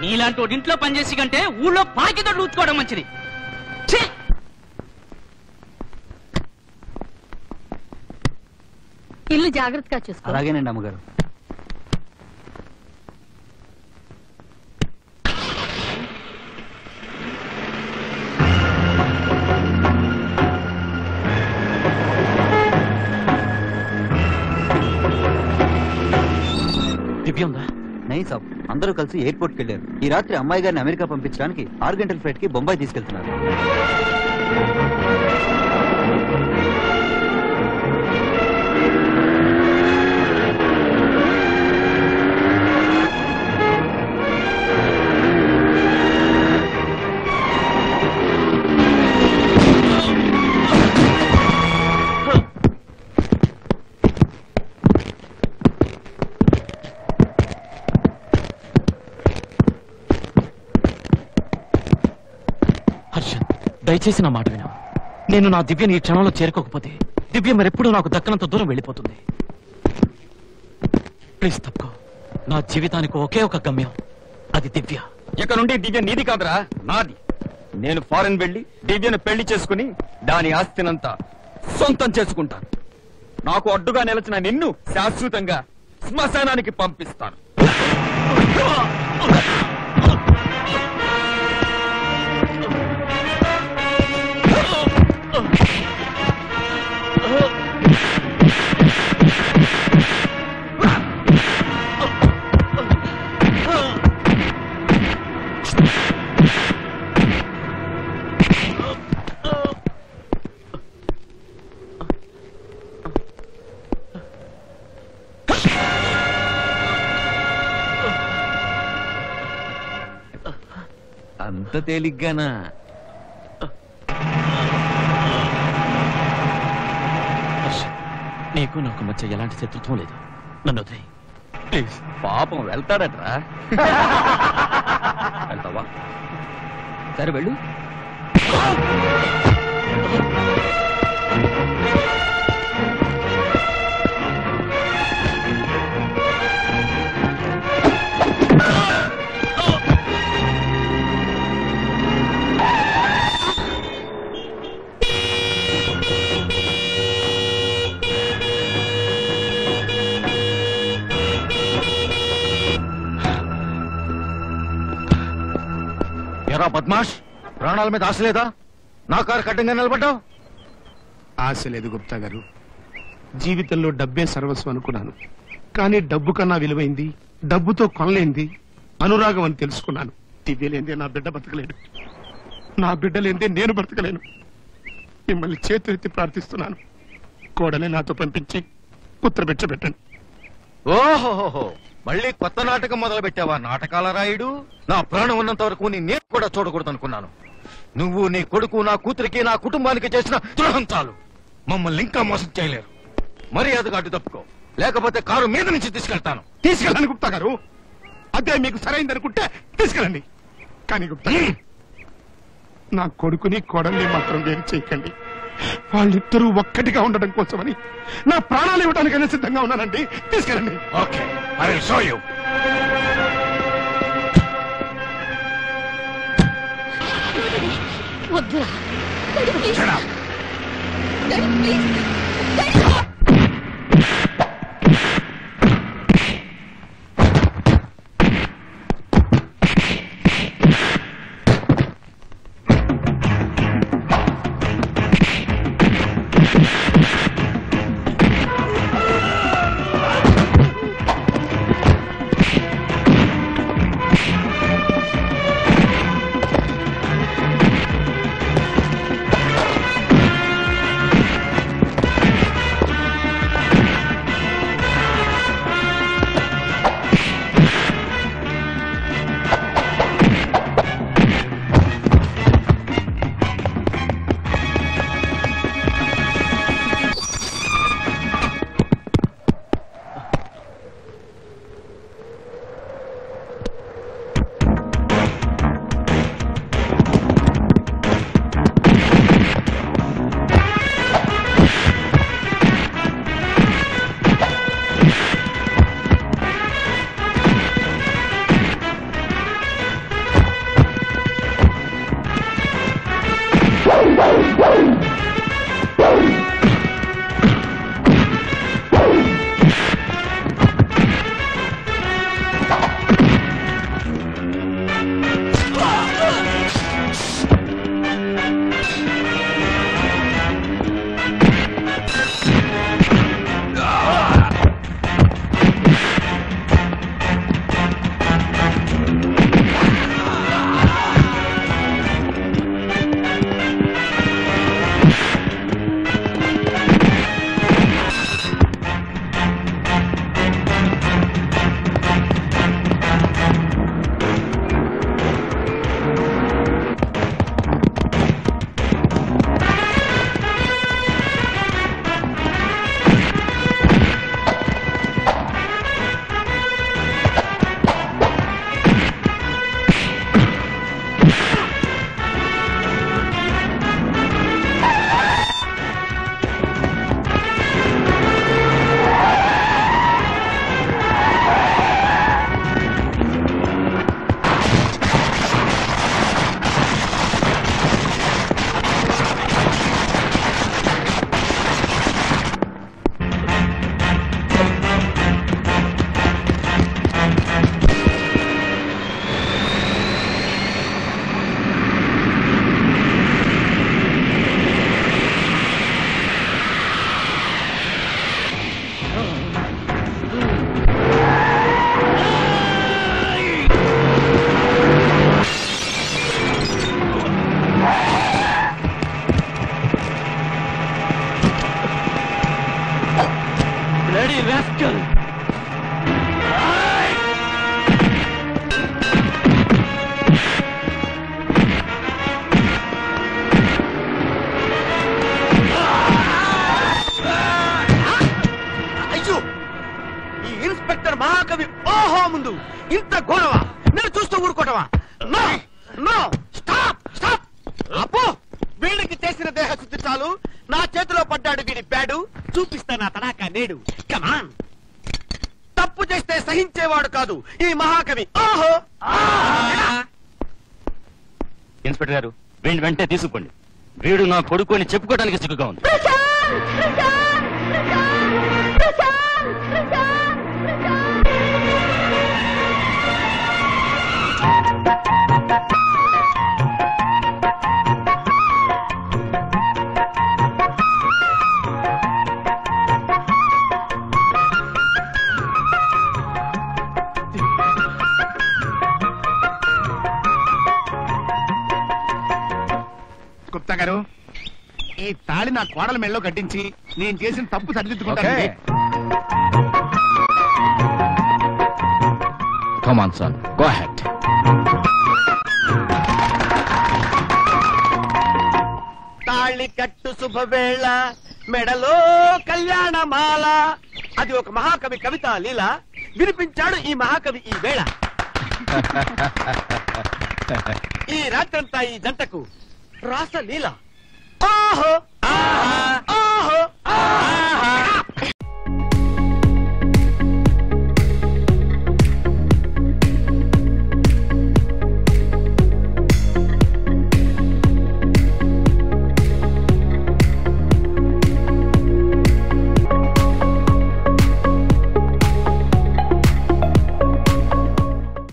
నీలాంటి వాడి ఇంట్లో పనిచేసి కంటే ఊళ్ళో పాకిదొడ్లు ఊచుకోవడం మంచిది. ఇల్లు జాగ్రత్తగా చూసుకో. అలాగేనండి అమ్మగారు. దివ్య ఉందా? నై సాబ్, అందరూ కలిసి ఎయిర్పోర్ట్కి వెళ్ళారు. ఈ రాత్రి అమ్మాయి గారిని అమెరికా పంపించడానికి 6 గంటల ఫ్లైట్ కి బొంబాయి తీసుకెళ్తున్నారు. దయచేసి నా మాట విను. నేను నా దివ్యని ఈ క్షణంలో చేరుకోకపోతే దివ్య మరెప్పుడూ నాకు దక్కనంత దూరం వెళ్ళిపోతుంది. ప్లీజ్ తప్పుకో. నా జీవితానికి ఒకే ఒక గమ్యం, అది దివ్య. ఇక నుండి దివ్య నీది కాదురా, నాది. నేను ఫారెన్ వెళ్ళి దివ్యను పెళ్లి చేసుకుని దాని ఆస్తినంతా సొంతం చేసుకుంటాను. నాకు అడ్డుగా నిలిచిన నిన్ను శాశ్వతంగా శ్మశానానికి పంపిస్తాను. అంత తేలిగ్గానా? నీకు నాకు మధ్య ఎలాంటి శత్రుత్వం లేదు. నన్ను వదిలేయ్ ప్లీజ్. పాపం వెళ్తాడట్రా. వెళ్తావా? సరే వెళ్ళు. ఎరా బద్మాష్, ప్రాణాల మీద ఆశ లేదా? నా కారు కడ్డంగా నిలబడ్డావు. ఆశ లేదు గుప్తా గారు. జీవితంలో డబ్బే సర్వస్వం అనుకున్నాను. కానీ డబ్బు కన్నా విలువైంది, డబ్బుతో కొనలేంది అనురాగం అని తెలుసుకున్నాను. దివ్య లేందే నా బిడ్డ బతకలేడు, నా బిడ్డ లేందే నేను బ్రతకలేను. మిమ్మల్ని చేతులెత్తి ప్రార్థిస్తున్నాను, కోడలే నాతో పంపించి ఉత్తరబెట్ట పెట్టండి. ఓహోహో, మళ్ళీ కొత్త నాటకం మొదలు పెట్టావా నాటకాల రాయుడు? నా ప్రాణం ఉన్నంత వరకు నేను కూడా చూడకూడదు అనుకున్నాను. నువ్వు, నీ కొడుకు, నా కూతురికి, నా కుటుంబానికి చేసిన ద్రోహం చాలు. మమ్మల్ని ఇంకా మోసం చేయలేరు. మర్యాదగా అడ్డు తప్పుకో, లేకపోతే కారు మీద నుంచి తీసుకెళ్తాను. తీసుకెళ్ళండి గుప్తా గారు, అదే మీకు సరైంది అనుకుంటే తీసుకెళ్ళండి. కానీ గుప్తా నా కొడుకుని కోడల్ని మాత్రం వేరు చేయకండి. వాళ్ళిద్దరూ ఒక్కటిగా ఉండడం కోసమని నా ప్రాణాలు ఇవ్వడానికైనా సిద్ధంగా ఉన్నానండి. తీసుకెళ్ళండి. Okay, I will show you. వద్దురా Shut up. రాస్కల్ అయ్యో ఈ ఇన్స్పెక్టర్ మహాకవి ఓహో ముందు ఇంత ఘోరవా? నేను చూస్తూ ఊరుకోవటమా? నో నో స్టాప్ స్టాప్ అబ్బో వీళ్ళకి చేసిన దేహశుద్ధి చాలు. నా చేతిలో పడ్డాడు వీడి బ్యాడు. చూపిస్తా నా తడాకా నేడు. కమాన్. తప్పు చేస్తే సహించేవాడు కాదు ఈ మహాకవి. ఓహో ఇన్స్పెక్టర్ గారు వీడిని వెంటనే తీసుకుపోండి. వీడు నా కొడుకు అని చెప్పుకోవడానికి సిగ్గుగా ఉంది. గుప్తా గారు, ఈ తాళి నా కోడల మెళ్ళలో కట్టించి నేను చేసిన తప్పు సరిదిద్దుకుంటాను. Come on, son. Go ahead. తాళి కట్టు శుభవేళ మెడలో కళ్యాణమాల. అది ఒక మహాకవి కవిత లీల. వినిపించాడు ఈ మహాకవి ఈ వేళ. ఈ రాత్రంతా ఈ జంటకు రాసలీల. ఓహో ఆహా